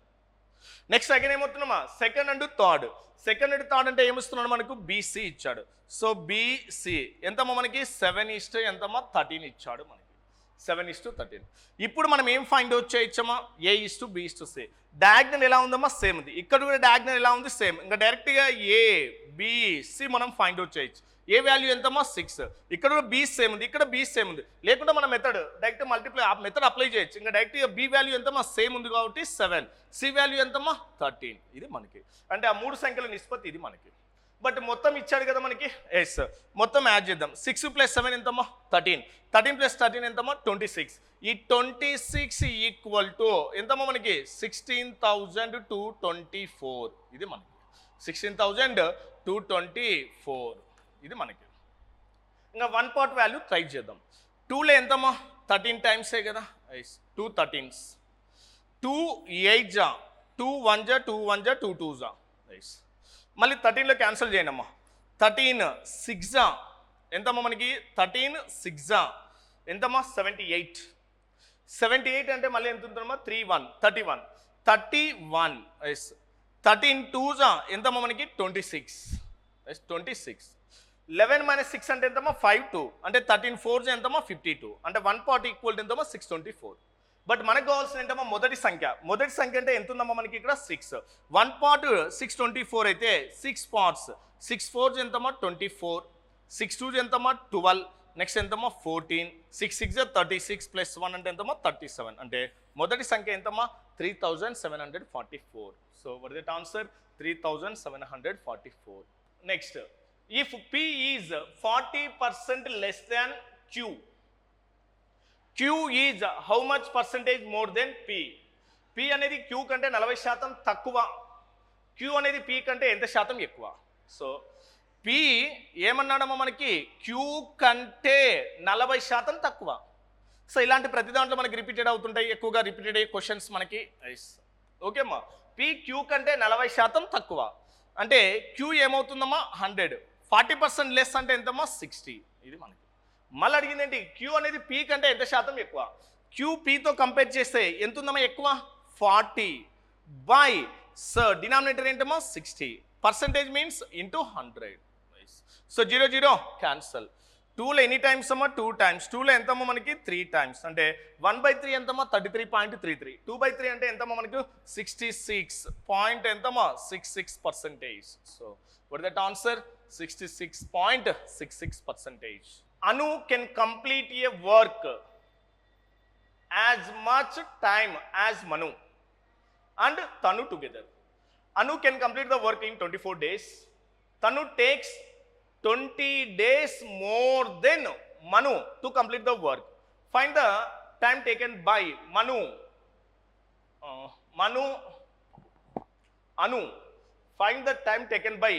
నెక్స్ట్ సెకండ్ ఏమవుతున్నామా సెకండ్ అండ్ థర్డ్ అంటే ఏమిస్తున్నాడు మనకు bc ఇచ్చాడు. సో bc ఎంతమ్మా మనకి 7:13 ఇచ్చాడు మనకి 7:13. ఇప్పుడు మనం ఏం ఫైండ్ అవుట్ చేయొచ్చమ్మా a:b:c. డయాగ్నల్ ఎలా ఉందమ్మా సేమ్ ఉంది, ఇక్కడ కూడా డయాగ్నల్ ఎలా ఉంది సేమ్. ఇంకా డైరెక్ట్గా a,b,c మనం ఫైండ్ అవుట్ చేయొచ్చు. ఏ వాల్యూ ఎంతమ్మా 6, ఇక్కడ బి సేమ్ ఉంది, ఇక్కడ బి సేమ్ ఉంది. లేకుంటే మన method direct multiply method apply చేయొచ్చు. ఇంకా డైరెక్ట్గా బి వాల్యూ ఎంతమ్మా సేమ్ ఉంది కాబట్టి 7, సి వాల్యూ ఎంతమ్మా 13. ఇది మనకి అంటే ఆ 3 సంఖ్యల నిష్పత్తి ఇది మనకి. బట్ మొత్తం ఇచ్చాడు కదా మనకి. ఎస్ మొత్తం యాడ్ చేద్దాం. 6 + 7 ఎంతమ్మా 13, 13 + 13 ఎంతమ్మా 26. ఈ 26 ఈక్వల్ టు ఎంతమ్మా మనకి 16,224. ఇది మనకి 16,224. ఇది మనకి. ఇంకా 1 పార్ట్ వాల్యూ ట్రై చేద్దాం. 2లో ఎంతమ్మా 13 టైమ్సే కదా. 2 13s, 2 8 2 1 2 1 2 2. మళ్ళీ 13లో క్యాన్సిల్ చేయండి అమ్మా. 13 6 ఎంతమ్మా మనకి 13 6 ఎంతమ్మా 78. 78 అంటే మళ్ళీ ఎంత ఉంటుందమ్మా 31 31 31. 13 2 ఎంతమ్మా మనకి 26 26. 11 - 6 అంటే ఎంతమ్మా 52, అంటే 13 4 ఎంతమ్మా 52. అంటే 1 పార్ట్ ఈక్వల్ ఎంతమ్మా 624. బట్ మనకు కావాల్సిన ఏంటమ్మా మొదటి సంఖ్య అంటే ఎంత ఉందమ్మా మనకి ఇక్కడ 6. 1 పార్ట్ 624 అయితే 6 పార్ట్స్ 6 4 ఎంతమ్మా 24, 6 2 ఎంతమ్మా 12, నెక్స్ట్ ఎంతమ్మా 14, 6 6 36 + 1 అంటే ఎంతమ్మా 37. అంటే మొదటి సంఖ్య ఎంతమ్మా 3744. So what is the answer 3744. Next, if P is 40% less than Q, Q is how much percentage more than P? P అనేది క్యూ కంటే 40% తక్కువ, క్యూ అనేది పి కంటే ఎంత శాతం ఎక్కువ. సో పి ఏమన్నాడమ్మా మనకి క్యూ కంటే 40% తక్కువ. సో ఇలాంటి ప్రతి దాంట్లో మనకి రిపీటెడ్ అవుతుంటాయి, ఎక్కువగా రిపీటెడ్ అయ్యే క్వశ్చన్స్ మనకి. ఓకే అమ్మా, పి క్యూ కంటే 40% తక్కువ అంటే క్యూ ఏమవుతుందమ్మా 100, 40% లెస్ అంటే ఎంతమ్మా 60. ఇది మనకి మళ్ళీ అడిగింది ఏంటి, క్యూ అనేది పీ కంటే ఎంత శాతం ఎక్కువ. క్యూ పీతో కంపేర్ చేస్తే ఎంత ఉందమ్మా ఎక్కువ 40 బై డినామినేటర్ ఏంటమ్మా 60, percentage means into 100. So 0 0 cancel. 2లో ఎనీ టైమ్స్ అమ్మా 2 times, 2లో ఎంతమ్మా మనకి 3 times అంటే 1/3 ఎంతమ్మా 33.33, 2/3 అంటే ఎంతమ్మా మనకు 66 పాయింట్ ఎంతమ్మా 66%. So what that answer 66.66%. Anu can complete a work as much time as Manu and Tanu together. Anu can complete the work in 24 days. Tanu takes 20 days more than Manu to complete the work. Find the time taken by Anu. Find the time taken by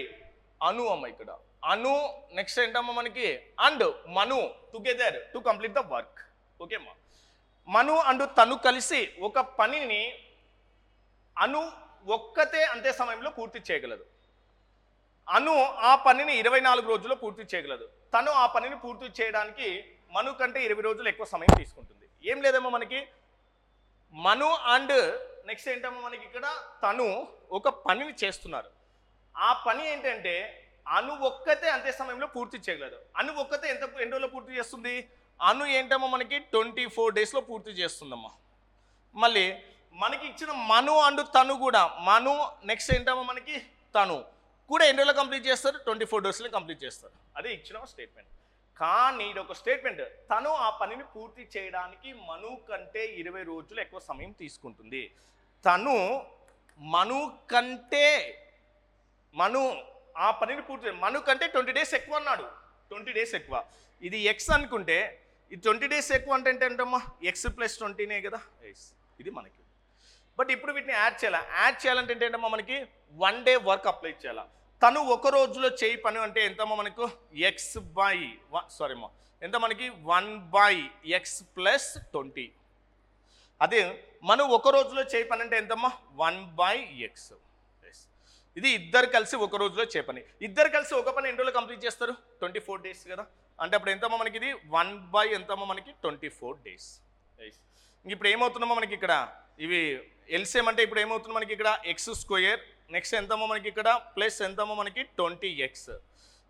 Anu amma ikkada. Anu next ఏంటమ్మా మనకి and Manu together to complete the work. Okay అమ్మా, మను and తను కలిసి ఒక పనిని అను ఒక్కతే అంతే సమయంలో పూర్తి చేయగలదు. అను ఆ పనిని 24 రోజుల్లో పూర్తి చేయగలదు. తను ఆ పనిని పూర్తి చేయడానికి మను కంటే 20 రోజులు ఎక్కువ సమయం తీసుకుంటుంది. ఏం లేదమ్మా మనకి మను అండ్ నెక్స్ట్ ఏంటమ్మా మనకి ఇక్కడ తను ఒక పనిని చేస్తున్నారు. ఆ పని ఏంటంటే అను ఒక్కతే అంతే సమయంలో పూర్తి చేయగలదు. అను ఒక్కతే ఎన్ని రోజుల్లో పూర్తి చేస్తుంది, అను ఏంటమ్మా మనకి 24 డేస్లో పూర్తి చేస్తుందమ్మా. మళ్ళీ మనకి ఇచ్చిన మను అండ్ తను కూడా, మను నెక్స్ట్ ఏంటమ్మా మనకి తను కూడా ఎన్ని రోజులు కంప్లీట్ చేస్తారు 24 డేస్లో కంప్లీట్ చేస్తారు. అదే ఇచ్చిన స్టేట్మెంట్. కానీ ఇది ఒక స్టేట్మెంట్, తను ఆ పనిని పూర్తి చేయడానికి మను కంటే 20 రోజులు ఎక్కువ సమయం తీసుకుంటుంది. తను మను ఆ పనిని పూర్తి మను కంటే 20 డేస్ ఎక్కువ అన్నాడు. 20 డేస్ ఎక్కువ, ఇది ఎక్స్ అనుకుంటే ఇది 20 డేస్ ఎక్కువ అంటే ఏంటమ్మా ఎక్స్ ప్లస్ 20నే కదా. ఇది మనకి. బట్ ఇప్పుడు వీటిని యాడ్ చేయాలంటే ఏంటమ్మా మనకి 1 డే వర్క్ అప్లై చేయాలి. తను ఒక రోజులో చేయి పని అంటే ఎంతమ్మా మనకు ఎక్స్ బై సారీమ్మా ఎంత మనకి 1/x ప్లస్ 20. అదే మనం ఒక రోజులో చేయి పని అంటే ఎంతమ్మా 1/x. ఇది ఇద్దరు కలిసి ఒక రోజులో చేపని. ఇద్దరు కలిసి ఒక పని ఎన్ని రోజులు కంప్లీట్ చేస్తారు 24 డేస్ కదా. అంటే అప్పుడు ఎంతమ్మా మనకి ఇది 1 ఎంతమ్మా మనకి 24 డేస్. ఇప్పుడు ఏమవుతుందమ్మా మనకి ఇక్కడ ఇవి ఎల్సిఎం అంటే ఇప్పుడు ఏమవుతుంది మనకి ఇక్కడ x², నెక్స్ట్ ఎంతమ్మా మనకి ఇక్కడ ప్లస్ ఎంతమ్మా మనకి 20x.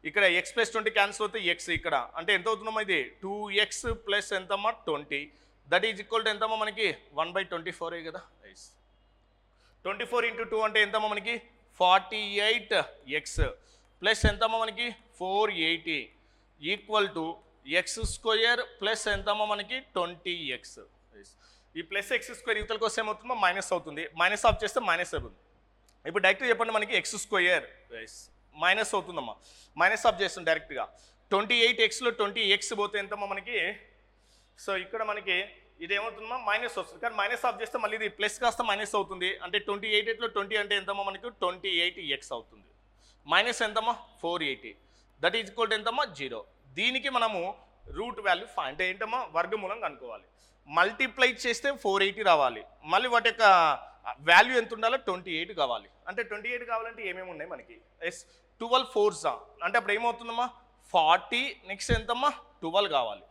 ఇక్కడ x ప్లస్ 20 క్యాన్సిల్ అవుతుంది x ఇక్కడ అంటే ఎంత అవుతుందమ్మా ఇది 2x ప్లస్ ఎంతమ్మా 20, దట్ ఈజ్ ఈక్వల్ టు ఎంతమ్మా మనకి 1/24 కదా. 24 × 2 అంటే ఎంతమ్మా మనకి 48x ప్లస్ ఎంతమ్మా మనకి 480 ఈక్వల్ టు x² ప్లస్ ఎంతమ్మా మనకి 20x. ఈ ప్లస్ x² యువతలకు వస్తే ఏమవుతుందో మైనస్ అవుతుంది, మైనస్ ఆఫ్ చేస్తే మైనస్ అవుతుంది. ఇప్పుడు డైరెక్ట్గా చెప్పండి మనకి x² మైనస్ అవుతుందమ్మా, మైనస్ ఆఫ్ చేస్తుంది డైరెక్ట్గా. 28xలో 20x పోతే ఎంతమ్మా మనకి, సో ఇక్కడ మనకి ఇది ఏమవుతుందమ్మా మైనస్ వస్తుంది, కానీ మైనస్ ఆఫ్ చేస్తే మళ్ళీ ఇది ప్లస్ కాస్త మైనస్ అవుతుంది. అంటే 28లో 20 అంటే ఎంతమ్మా మనకి 28x అవుతుంది. మైనస్ ఎంతమ్మా 480, దట్ ఈజ్ ఈక్వల్ టు ఎంతమ్మా 0. దీనికి మనము రూట్ వాల్యూ అంటే ఏంటమ్మా వర్గమూలం కనుక్కోవాలి. మల్టిప్లై చేస్తే 480 రావాలి, మళ్ళీ వాటి యొక్క వాల్యూ ఎంత ఉండాలో 28 కావాలి. అంటే 28 కావాలంటే ఏమేమి ఉన్నాయి మనకి 12 4s అంటే అప్పుడు ఏమవుతుందమ్మా 40, నెక్స్ట్ ఎంతమ్మా 12 కావాలి.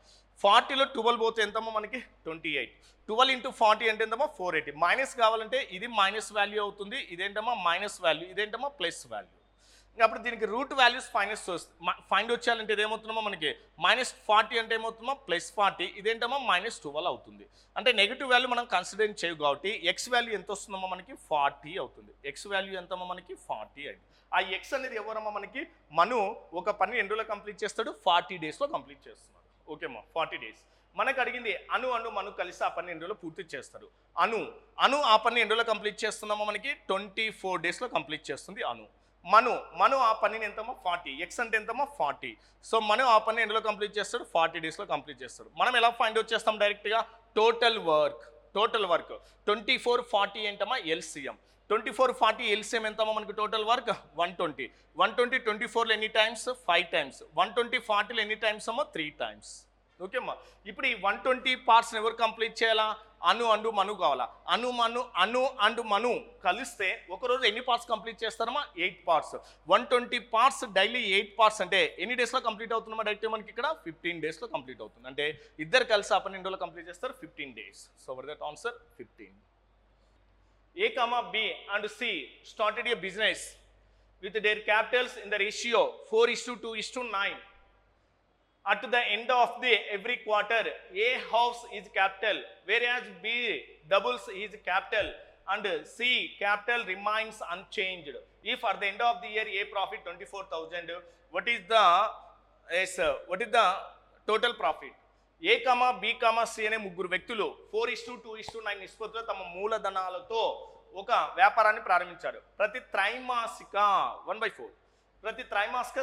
40లో 12 పోతే ఎంతమ్మా మనకి 28, 12 × 40 అంటే ఎంతమ్మా 480. మైనస్ కావాలంటే ఇది మైనస్ వాల్యూ అవుతుంది, ఇదేంటమ్మా మైనస్ వాల్యూ, ఇదేంటమ్మా ప్లస్ వాల్యూ. అప్పుడు దీనికి రూట్ వాల్యూస్ ఫైండ్ వచ్చేయాలంటే ఇదేమవుతుందమ్మా మనకి -40 అంటే ఏమవుతుందమ్మా +40, ఇదేంటమ్మా -12 అవుతుంది. అంటే నెగిటివ్ వాల్యూ మనం కన్సిడర్ చేయవు కాబట్టి ఎక్స్ వాల్యూ ఎంత వస్తుందమ్మా మనకి 40 అవుతుంది. ఎక్స్ వాల్యూ ఎంతమ్మా మనకి 40 అయింది. ఆ ఎక్స్ అనేది ఎవరమ్మా మనకి మను ఒక పని ఎన్ని రోజుల్లో కంప్లీట్ చేస్తాడు 40 డేస్లో కంప్లీట్ చేస్తున్నాడు. ఓకేమ్మా 40 డేస్. మనకు అడిగింది అను మను కలిసి ఆ పని ఎన్ని రోజుల్లో పూర్తి చేస్తారు. అను ఆ పని ఎన్ని రోజుల్లో కంప్లీట్ చేస్తుందమ్మా మనకి 24 డేస్లో కంప్లీట్ చేస్తుంది అను. మను ఆ పనిని ఎంతమ్మా 40, ఎక్స్ అంటే ఎంతమ్మా 40. సో మను ఆ పని ఎందులో కంప్లీట్ చేస్తాడు 40 డేస్లో కంప్లీట్ చేస్తాడు. మనం ఎలా ఫైండ్ అవుట్ చేస్తాం డైరెక్ట్గా టోటల్ టోటల్ వర్క్ 2440 ఏంటమ్మా ఎల్సిఎం 2440 ఎల్సిఎం ఎంతమ్మా మనకి టోటల్ వర్క్ 120 120 24లో ఎన్ని టైమ్స్ 5 టైమ్స్ 120 40లో ఎన్ని టైమ్స్ అమ్మా 3 టైమ్స్ ఓకే అమ్మా ఇప్పుడు ఈ 120 పార్ట్స్ ఎవరు కంప్లీట్ చేయాలా అను అండు మను కావాలా అను అండ్ మను కలిస్తే ఒకరోజు ఎన్ని పార్ట్స్ కంప్లీట్ చేస్తారమ్మా 8 పార్ట్స్ 120 పార్ట్స్ డైలీ 8 పార్ట్స్ అంటే ఎన్ని డేస్లో కంప్లీట్ అవుతుందమ్మా డైరెక్ట్ మనకి ఇక్కడ 15 డేస్లో కంప్లీట్ అవుతుంది అంటే ఇద్దరు కలిసి 12 రోజులు కంప్లీట్ చేస్తారు 15 days so for that answer 15 A, B and C started a business with their capitals in the ratio 4:2:9. At the end of the every quarter, A halves his capital, whereas B doubles his capital and C capital remains unchanged. If at the end of the year A profit 24,000, what is the total profit? A comma B comma C అనే ముగ్గురు వ్యక్తులు 4:2:9 నిష్పత్తిలో తమ మూలధనాలతో ఒక వ్యాపారాన్ని ప్రారంభించారు ప్రతి త్రైమాసిక 1/4 ప్రతి త్రైమాసిక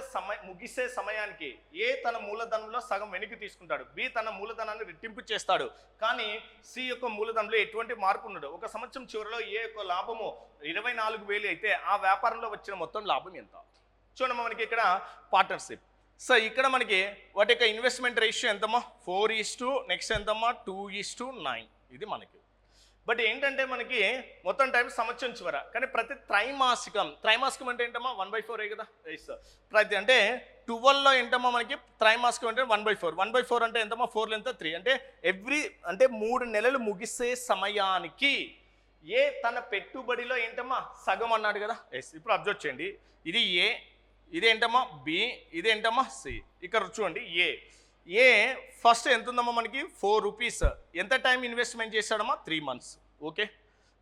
ముగిసే సమయానికి ఏ తన మూలధనంలో సగం వెనక్కి తీసుకుంటాడు బి తన మూలధనాన్ని రెట్టింపు చేస్తాడు కానీ సి యొక్క మూలధనంలో ఎటువంటి మార్పు ఉండదు ఒక సంవత్సరం చివరిలో ఏ యొక్క లాభము 24,000 అయితే ఆ వ్యాపారంలో వచ్చిన మొత్తం లాభం ఎంత చూడండి మనకి ఇక్కడ పార్ట్నర్షిప్ సో ఇక్కడ మనకి వాటి యొక్క ఇన్వెస్ట్మెంట్ రేషియో ఎంతమ్మా 4:, నెక్స్ట్ ఎంతమ్మా 2:9 ఇది మనకి బట్ ఏంటంటే మనకి మొత్తం టైం సంవత్సరం చివర కానీ ప్రతి త్రైమాసికం అంటే ఏంటమ్మా 1/4 కదా ప్రతి అంటే 12లో ఏంటమ్మా మనకి త్రైమాసికం అంటే 1/4 అంటే ఎంతమ్మా 4లో ఎంత 3 అంటే అంటే 3 నెలలు ముగిసే సమయానికి ఏ తన పెట్టుబడిలో ఏంటమ్మా సగం అన్నాడు కదా ఇప్పుడు అబ్జర్వ్ చేయండి ఇది ఏ ఇదేంటమ్మా బి ఇదేంటమ్మా సి ఇక్కడ చూడండి ఏ ఫస్ట్ ఎంత ఉందమ్మా మనకి 4 రూపీస్ ఎంత టైం ఇన్వెస్ట్మెంట్ చేశాడమ్మా 3 months okay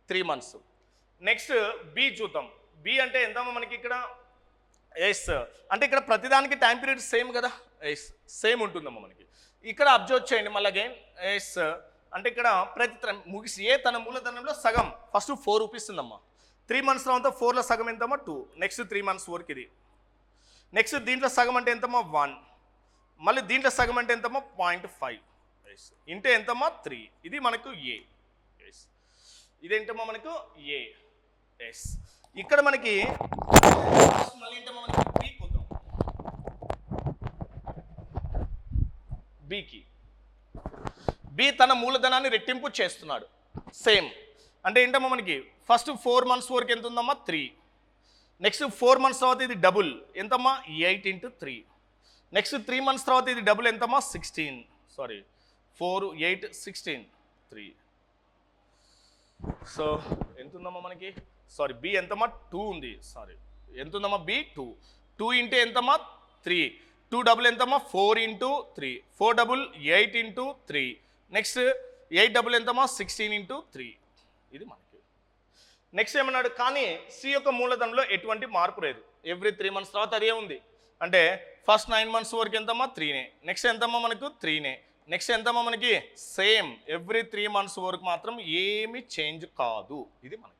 3 months next B చూద్దాం బి అంటే ఎంతమ్మా మనకి ఇక్కడ అంటే ఇక్కడ ప్రతిదానికి టైం పీరియడ్ సేమ్ కదా సేమ్ ఉంటుందమ్మా మనకి ఇక్కడ అబ్జర్వ్ చేయండి మళ్ళీ అగైన్ అంటే ఇక్కడ ప్రతి ముగిసి తన మూలధనంలో సగం ఫస్ట్ 4 రూపీస్ ఉందమ్మా 3 months తర్వాత 4లో సగం ఎంతమ్మా 2 నెక్స్ట్ 3 months వరకు ఇది నెక్స్ట్ దీంట్లో సగం అంటే ఎంతమ్మా 1 మళ్ళీ దీంట్లో సగం అంటే ఎంతమ్మా 0.5 ఇంటే ఎంతమ్మా 3 ఇది మనకు ఏ ఇదేంటమ్మా మనకు ఏ ఇక్కడ మనకి మళ్ళీ ఏంటమ్మా మనకి బి కొద్దాం బికి బి తన మూలధనాన్ని రెట్టింపు చేస్తున్నాడు సేమ్ అంటే ఏంటమ్మా మనకి ఫస్ట్ 4 months వరకు ఎంత ఉందమ్మా 3 నెక్స్ట్ 4 months తర్వాత ఇది డబుల్ ఎంతమ్మా 8 × 3 నెక్స్ట్ 3 months తర్వాత ఇది డబుల్ ఎంతమ్మా 4 8 16 3 సో ఎంత ఉందమ్మా మనకి బి ఎంతమ్మా 2 ఉంది ఎంత ఉందమ్మా బి 2 ఇంటే ఎంతమ్మా 3 2 డబుల్ ఎంతమ్మా 4 × 3 4 డబుల్ 8 × 3 నెక్స్ట్ 8 డబుల్ ఎంతమ్మా 16 × 3 ఇది మనకి నెక్స్ట్ ఏమన్నాడు కానీ సి యొక్క మూలధనంలో ఎటువంటి మార్పు లేదు ఎవ్రీ 3 months తర్వాత అదే ఉంది అంటే ఫస్ట్ 9 months వరకు ఎంతమ్మా 3 నెక్స్ట్ ఎంతమ్మా మనకు 3 నెక్స్ట్ ఎంతమ్మా మనకి సేమ్ ఎవ్రీ 3 months వరకు మాత్రం ఏమి చేంజ్ కాదు ఇది మనకి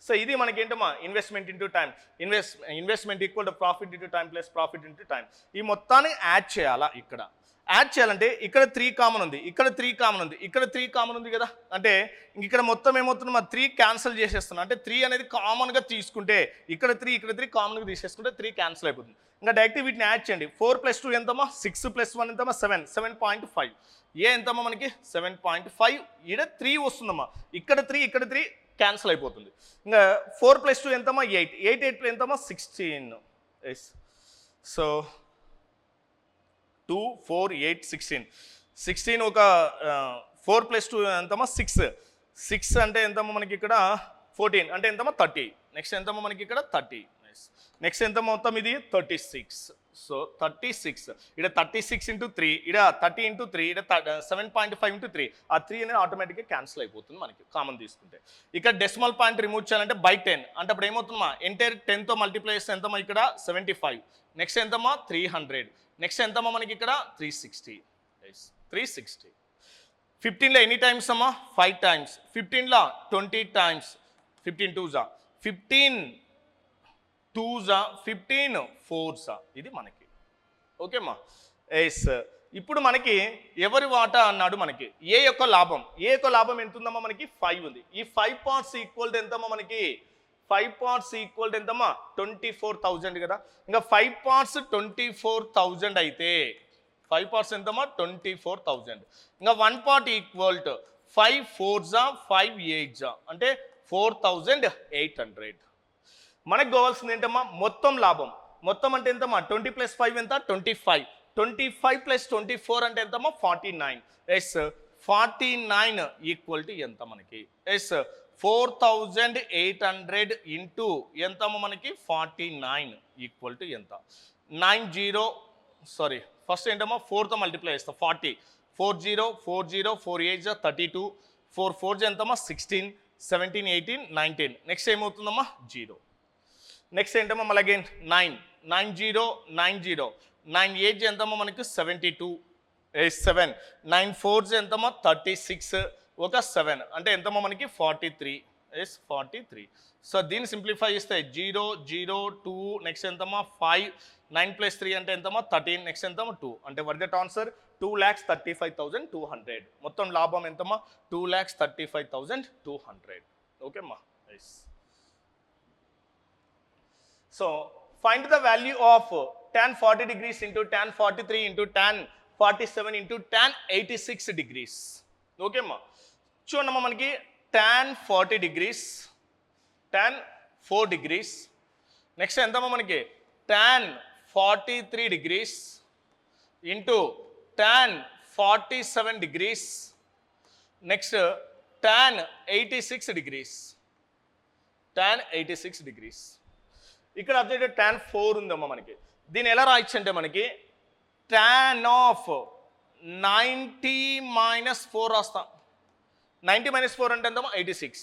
సో ఇది మనకి ఏంటమ్మా investment into time investment equal to profit into time plus profit into time ఈ మొత్తాన్ని యాడ్ చేయాలా ఇక్కడ యాడ్ చేయాలంటే ఇక్కడ 3 కామన్ ఉంది ఇక్కడ 3 కామన్ ఉంది ఇక్కడ 3 కామన్ ఉంది కదా అంటే ఇక్కడ మొత్తం ఏమవుతుంది మా 3 క్యాన్సిల్ చేసేస్తున్నాం అంటే 3 అనేది కామన్గా తీసుకుంటే ఇక్కడ 3 కామన్గా తీసేసుకుంటే 3 క్యాన్సిల్ అయిపోతుంది ఇంకా డైరెక్ట్ వీటిని యాడ్ చేయండి 4 + 2 ఎంతమ్మా 6 + 1 ఎంతమ్మా 7.5 ఏ ఎంతమ్మా మనకి 7.5 ఇక్కడ 3 వస్తుందమ్మా ఇక్కడ 3 క్యాన్సిల్ అయిపోతుంది ఇంకా 4 + 2 ఎంతమ్మా 8 ఎంతమ్మా 16 సో 2 4 8 16 ఒక 4 + 2 ఎంతమ్మా 6 అంటే ఎంతమ్మా మనకి ఇక్కడ 14 అంటే ఎంతమ్మా 30 నెక్స్ట్ ఎంతమ్మా మనకి ఇక్కడ 30 నెక్స్ట్ ఎంత మొత్తం ఇది 36 సో 36 ఇక్కడ 36 × 3 ఇక్కడ 30 × 3 ఇక్కడ 7.5 × 3 ఆ 3 అనేది ఆటోమేటిక్గా క్యాన్సిల్ అయిపోతుంది మనకి కామన్ తీసుకుంటే ఇక్కడ డెసిమల్ పాయింట్ రిమూవ్ చేయాలంటే బై 10 అంటే అప్పుడు ఏమవుతుందమ్మా ఎంటైర్ 10తో మల్టిప్లై చేస్తే ఎంతమ్మా ఇక్కడ 75 నెక్స్ట్ ఎంతమ్మా 300 నెక్స్ట్ ఎంతమ్మా మనకి ఇక్కడ 360 15లో ఎన్ని టైమ్స్ అమ్మా 5 times 15లో 20 times 15 2s 15 2s 15 4s ఇది మనకి ఓకేమ్మా ఇప్పుడు మనకి ఎవరి వాటా అన్నాడు మనకి ఏ యొక్క లాభం ఎంత ఉందమ్మా మనకి 5 ఉంది. ఈ 5 పార్ట్స్ ఈక్వల్ టు ఎంతమ్మా మనకి 5 పార్ట్స్ ఈక్వల్ టు ఎంతమ్మా 24,000 కదా. ఇంకా 5 పార్ట్స్ 24,000 అయితే 5 పార్ట్స్ ఎంతమ్మా 24,000. ఇంకా 1 part equal to 5 4s 5 8s అంటే 4,800. మనకు కావాల్సింది ఏంటమ్మా మొత్తం లాభం. మొత్తం అంటే ఎంతమ్మా 20 + 5 ఎంత 25. 25 + 24 అంటే ఎంతమ్మా 49. ఎస్ 49 ఈక్వల్ టు ఎంత మనకి ఎస్ 4,800 ఇంటూ ఎంతమ్మా మనకి 49 ఈక్వల్ టు ఎంత 90 ఫస్ట్ ఏంటమ్మా 4తో మల్టిప్లై చేస్తాం 40 40 40 4 8 32 4 4 ఎంతమ్మా 16 17 18 19 నెక్స్ట్ ఏమవుతుందమ్మా 0. నెక్స్ట్ ఏంటమ్మా మళ్ళీ అగైన్ 9 90 90 9 8 ఎంతమ్మా మనకి 72 7 9 4 ఎంతమ్మా 36 ఒక 7 అంటే ఎంతమ్మా మనకి 43 43. సో దీన్ని సింప్లిఫై చేస్తే 0 0 2 నెక్స్ట్ ఎంతమ్మా 5 9 + 3 అంటే ఎంతమ్మా 13 నెక్స్ట్ ఎంతమ్మా 2 అంటే వాట్ దట్ ఆన్సర్ 2,35,200. మొత్తం లాభం ఎంతమ్మా 2,35,200. ఓకేమ్మా yes. So find the value of tan 40 degrees into tan 43 into tan 47 into tan 86 degrees. ఓకేమ్మా చూడమ్మా మనకి tan 40 degrees tan 4 degrees next ఎంతమ్మా మనకి tan 43 degrees into tan 47 degrees next tan 86 degrees tan 86 degrees. ఇక్కడ object tan 4 ఉందమ్మా మనకి. దీన్ని ఎలా రాయొచ్చు అంటే మనకి tan ఆఫ్ 90 - 4 రాస్తాం. 90 - 4 అంటే ఎంతమ్మా 86.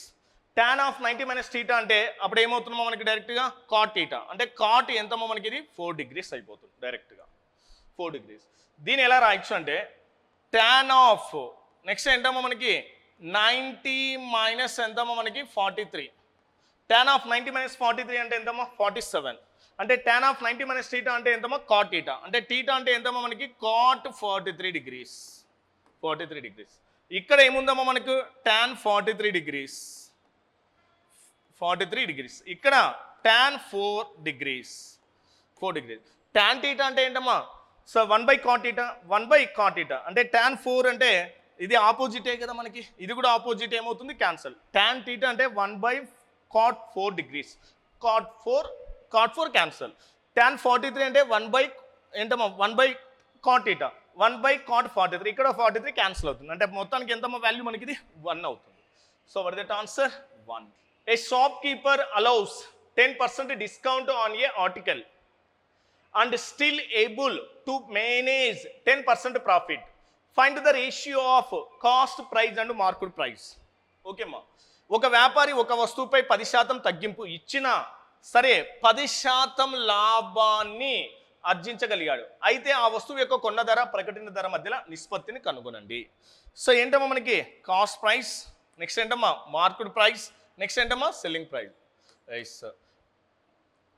tan ఆఫ్ 90 - θ అంటే అప్పుడు ఏమవుతుందమ్మా మనకి డైరెక్ట్గా cot θ అంటే cot ఎంతమ్మా మనకి ఇది 4 degrees అయిపోతుంది డైరెక్ట్గా 4 degrees. దీన్ని ఎలా రాయొచ్చు అంటే tan ఆఫ్ నెక్స్ట్ ఎంతమ్మా మనకి 90 మైనస్ ఎంతమ్మా మనకి 43. tan ఆఫ్ 90 - 43 అంటే ఎంతమ్మా 47. అంటే tan ఆఫ్ 90 - θ అంటే ఎంతమ్మా cot θ అంటే θ అంటే ఎంతమ్మా మనకి cot 43 degrees 43 degrees. ఇక్కడ ఏముందమ్మా మనకు tan 43 degrees 43 degrees. ఇక్కడ tan 4 degrees 4 degrees. tan θ అంటే ఏంటమ్మా సో 1/cot θ 1/cot θ అంటే tan 4 అంటే ఇది ఆపోజిటే కదా మనకి. ఇది కూడా ఆపోజిట్ ఏమవుతుంది క్యాన్సల్. tan θ అంటే 1/cot 4 degrees cot 4 cancel. tan 43 అంటే 1/cot θ 1/cot 43 ఇక్కడ 43 క్యాన్సిల్ అవుతుంది. అంటే మొత్తానికి ఎంతమ్మా వాల్యూ మనకి ఇది 1 అవుతుంది. So what that answer 1. A shopkeeper allows 10% discount on a article and still able to manage 10% profit. Find the ratio of cost price and market price. ఓకేమ్మా ఒక వ్యాపారి ఒక వస్తువుపై 10% తగ్గింపు ఇచ్చినా సరే 10% లాభాన్ని ఆర్జించగలిగాడు. అయితే ఆ వస్తువు యొక్క కొన్న ధర ప్రకటన ధర మధ్యలో నిష్పత్తిని కనుగొనండి. సో ఏంటమ్మా మనకి కాస్ట్ ప్రైస్ నెక్స్ట్ ఏంటమ్మా మార్కెట్ ప్రైస్ నెక్స్ట్ ఏంటమ్మా సెల్లింగ్ ప్రైస్. రైట్ సార్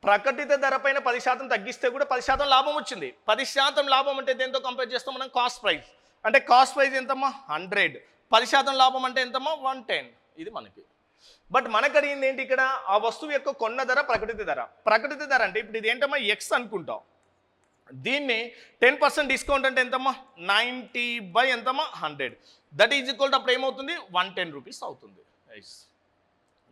ప్రకటిత ధర పైన 10% తగ్గిస్తే కూడా 10% లాభం వచ్చింది. 10% లాభం అంటే దేంతో కంపేర్ చేస్తాం మనం కాస్ట్ ప్రైస్ అంటే కాస్ట్ ప్రైస్ ఎంతమ్మా 100 10% లాభం అంటే ఎంతమ్మా 110 ఇది మనకి. బట్ మనకు అడిగింది ఏంటి ఇక్కడ ఆ వస్తువు యొక్క కొన్న ధర ప్రకటిత ధర అంటే ఇప్పుడు ఇది ఏంటమ్మా ఎక్స్ అనుకుంటాం. దీన్ని 10% డిస్కౌంట్ అంటే ఎంతమ్మా 90 / ఎంతమ్మా 100 దట్ ఈజ్ ఈక్వల్ టు అప్పుడు ఏమవుతుంది 110 రూపీస్ అవుతుంది.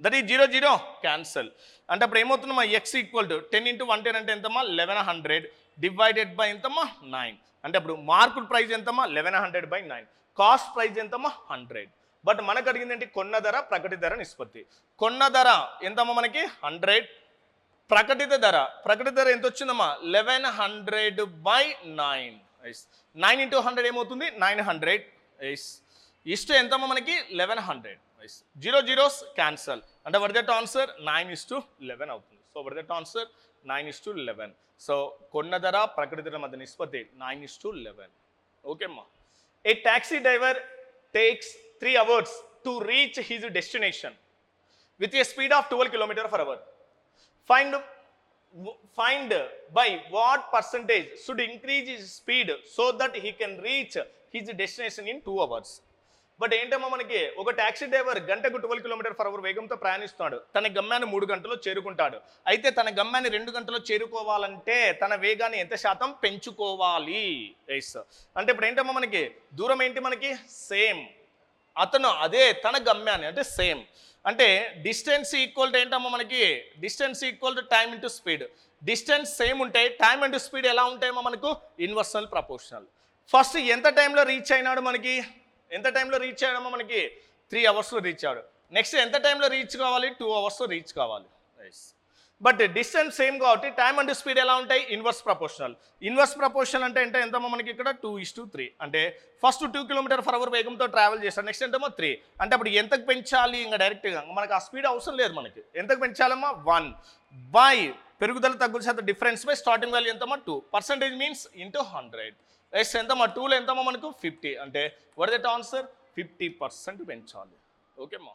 దట్ ఈజ్ 0 0 క్యాన్సల్ అంటే అప్పుడు ఏమవుతుందమ్మా ఎక్స్ ఈక్వల్ టు 10 × 110 అంటే ఎంతమ్మా 1100 డివైడెడ్ బై ఎంతమ్మా 9 అంటే అప్పుడు మార్కెట్ ప్రైస్ ఎంతమ్మా 1100/9 కాస్ట్ ప్రైస్ ఎంతమ్మా 100. బట్ మనకు అడిగింది ఏంటి కొన్న ధర ప్రకటిత ధర నిష్పత్తి. కొన్న ధర ఎంతమ్మా మనకి 100 ప్రకటిత ధర ఎంత వచ్చిందమ్మా 1100/9 9 × 100 ఏమవుతుంది 900 ఇష్ట ఎంతమ్మా మనకి 1100 0 0s క్యాన్సల్ అంటే వాట్ దట్ ఆన్సర్ 9:11 అవుతుంది. So what that answer 9:11. So కొన్న ధర ప్రకటిత ధర మధ్య నిష్పత్తి 9:11. ఓకేమ్మా ఏ taxi driver takes 3 hours to reach his destination with a speed of 12 km/h. Find find by what percentage should increase his speed so that he can reach his destination in 2 hours. But ఏంటమ్మా మనకి ఒక taxi driver గంటకు 12 km/h వేగంతో ప్రయాణిస్తున్నాడు. తన గమ్యాన్ని 3 గంటల్లో చేరుకుంటాడు. అయితే తన గమ్యాన్ని 2 గంటల్లో చేరుకోవాలంటే తన వేగాన్ని ఎంత శాతం పెంచుకోవాలి? ఎస్ అంటే ఇప్పుడు ఏంటమ్మా మనకి దూరం ఏంటి మనకి సేమ్, అతను అదే తన గమ్యాన్ని అంటే సేమ్ అంటే డిస్టెన్స్ ఈక్వల్ టు ఏంటమ్మా మనకి distance equal to time into speed. Distance same ఉంటే టైమ్ ఇంటూ స్పీడ్ ఎలా ఉంటాయేమో మనకు ఇన్వర్సల్ ప్రపోర్షనల్. ఫస్ట్ ఎంత టైంలో రీచ్ అయినాడు మనకి ఎంత టైంలో రీచ్ అయ్యాడమ్మా మనకి 3 hours రీచ్ అయ్యాడు. నెక్స్ట్ ఎంత టైంలో రీచ్ కావాలి 2 hours రీచ్ కావాలి. బట్ డిస్టెన్స్ సేమ్ కాబట్టి టైమ్ అండ్ స్పీడ్ ఎలా ఉంటాయి ఇన్వర్స్ ప్రపోర్షనల్. ఇన్వర్స్ ప్రపోర్షనల్ అంటే ఎంతమ్మా మనకి ఇక్కడ 2:3 అంటే ఫస్ట్ 2 km/h వేగంతో ట్రావెల్ చేస్తాడు. నెక్స్ట్ ఎంతమ్మా 3 అంటే అప్పుడు ఎంతకు పెంచాలి ఇంకా డైరెక్ట్గా మనకి ఆ స్పీడ్ అవసరం లేదు మనకి. ఎంతకు పెంచాలమ్మా 1 బై పెరుగుదల తగ్గుదల శాతం డిఫరెన్స్ బై స్టార్టింగ్ వాల్యూ ఎంతమ్మా 2 పర్సెంటేజ్ మీన్స్ ఇంటూ 100. ఎస్ ఎంతమ్మా 2లో ఎంతమ్మా మనకు 50 అంటే వాట్ ఇస్ దట్ ఆన్సర్ 50% పెంచాలి. ఓకేమ్మా.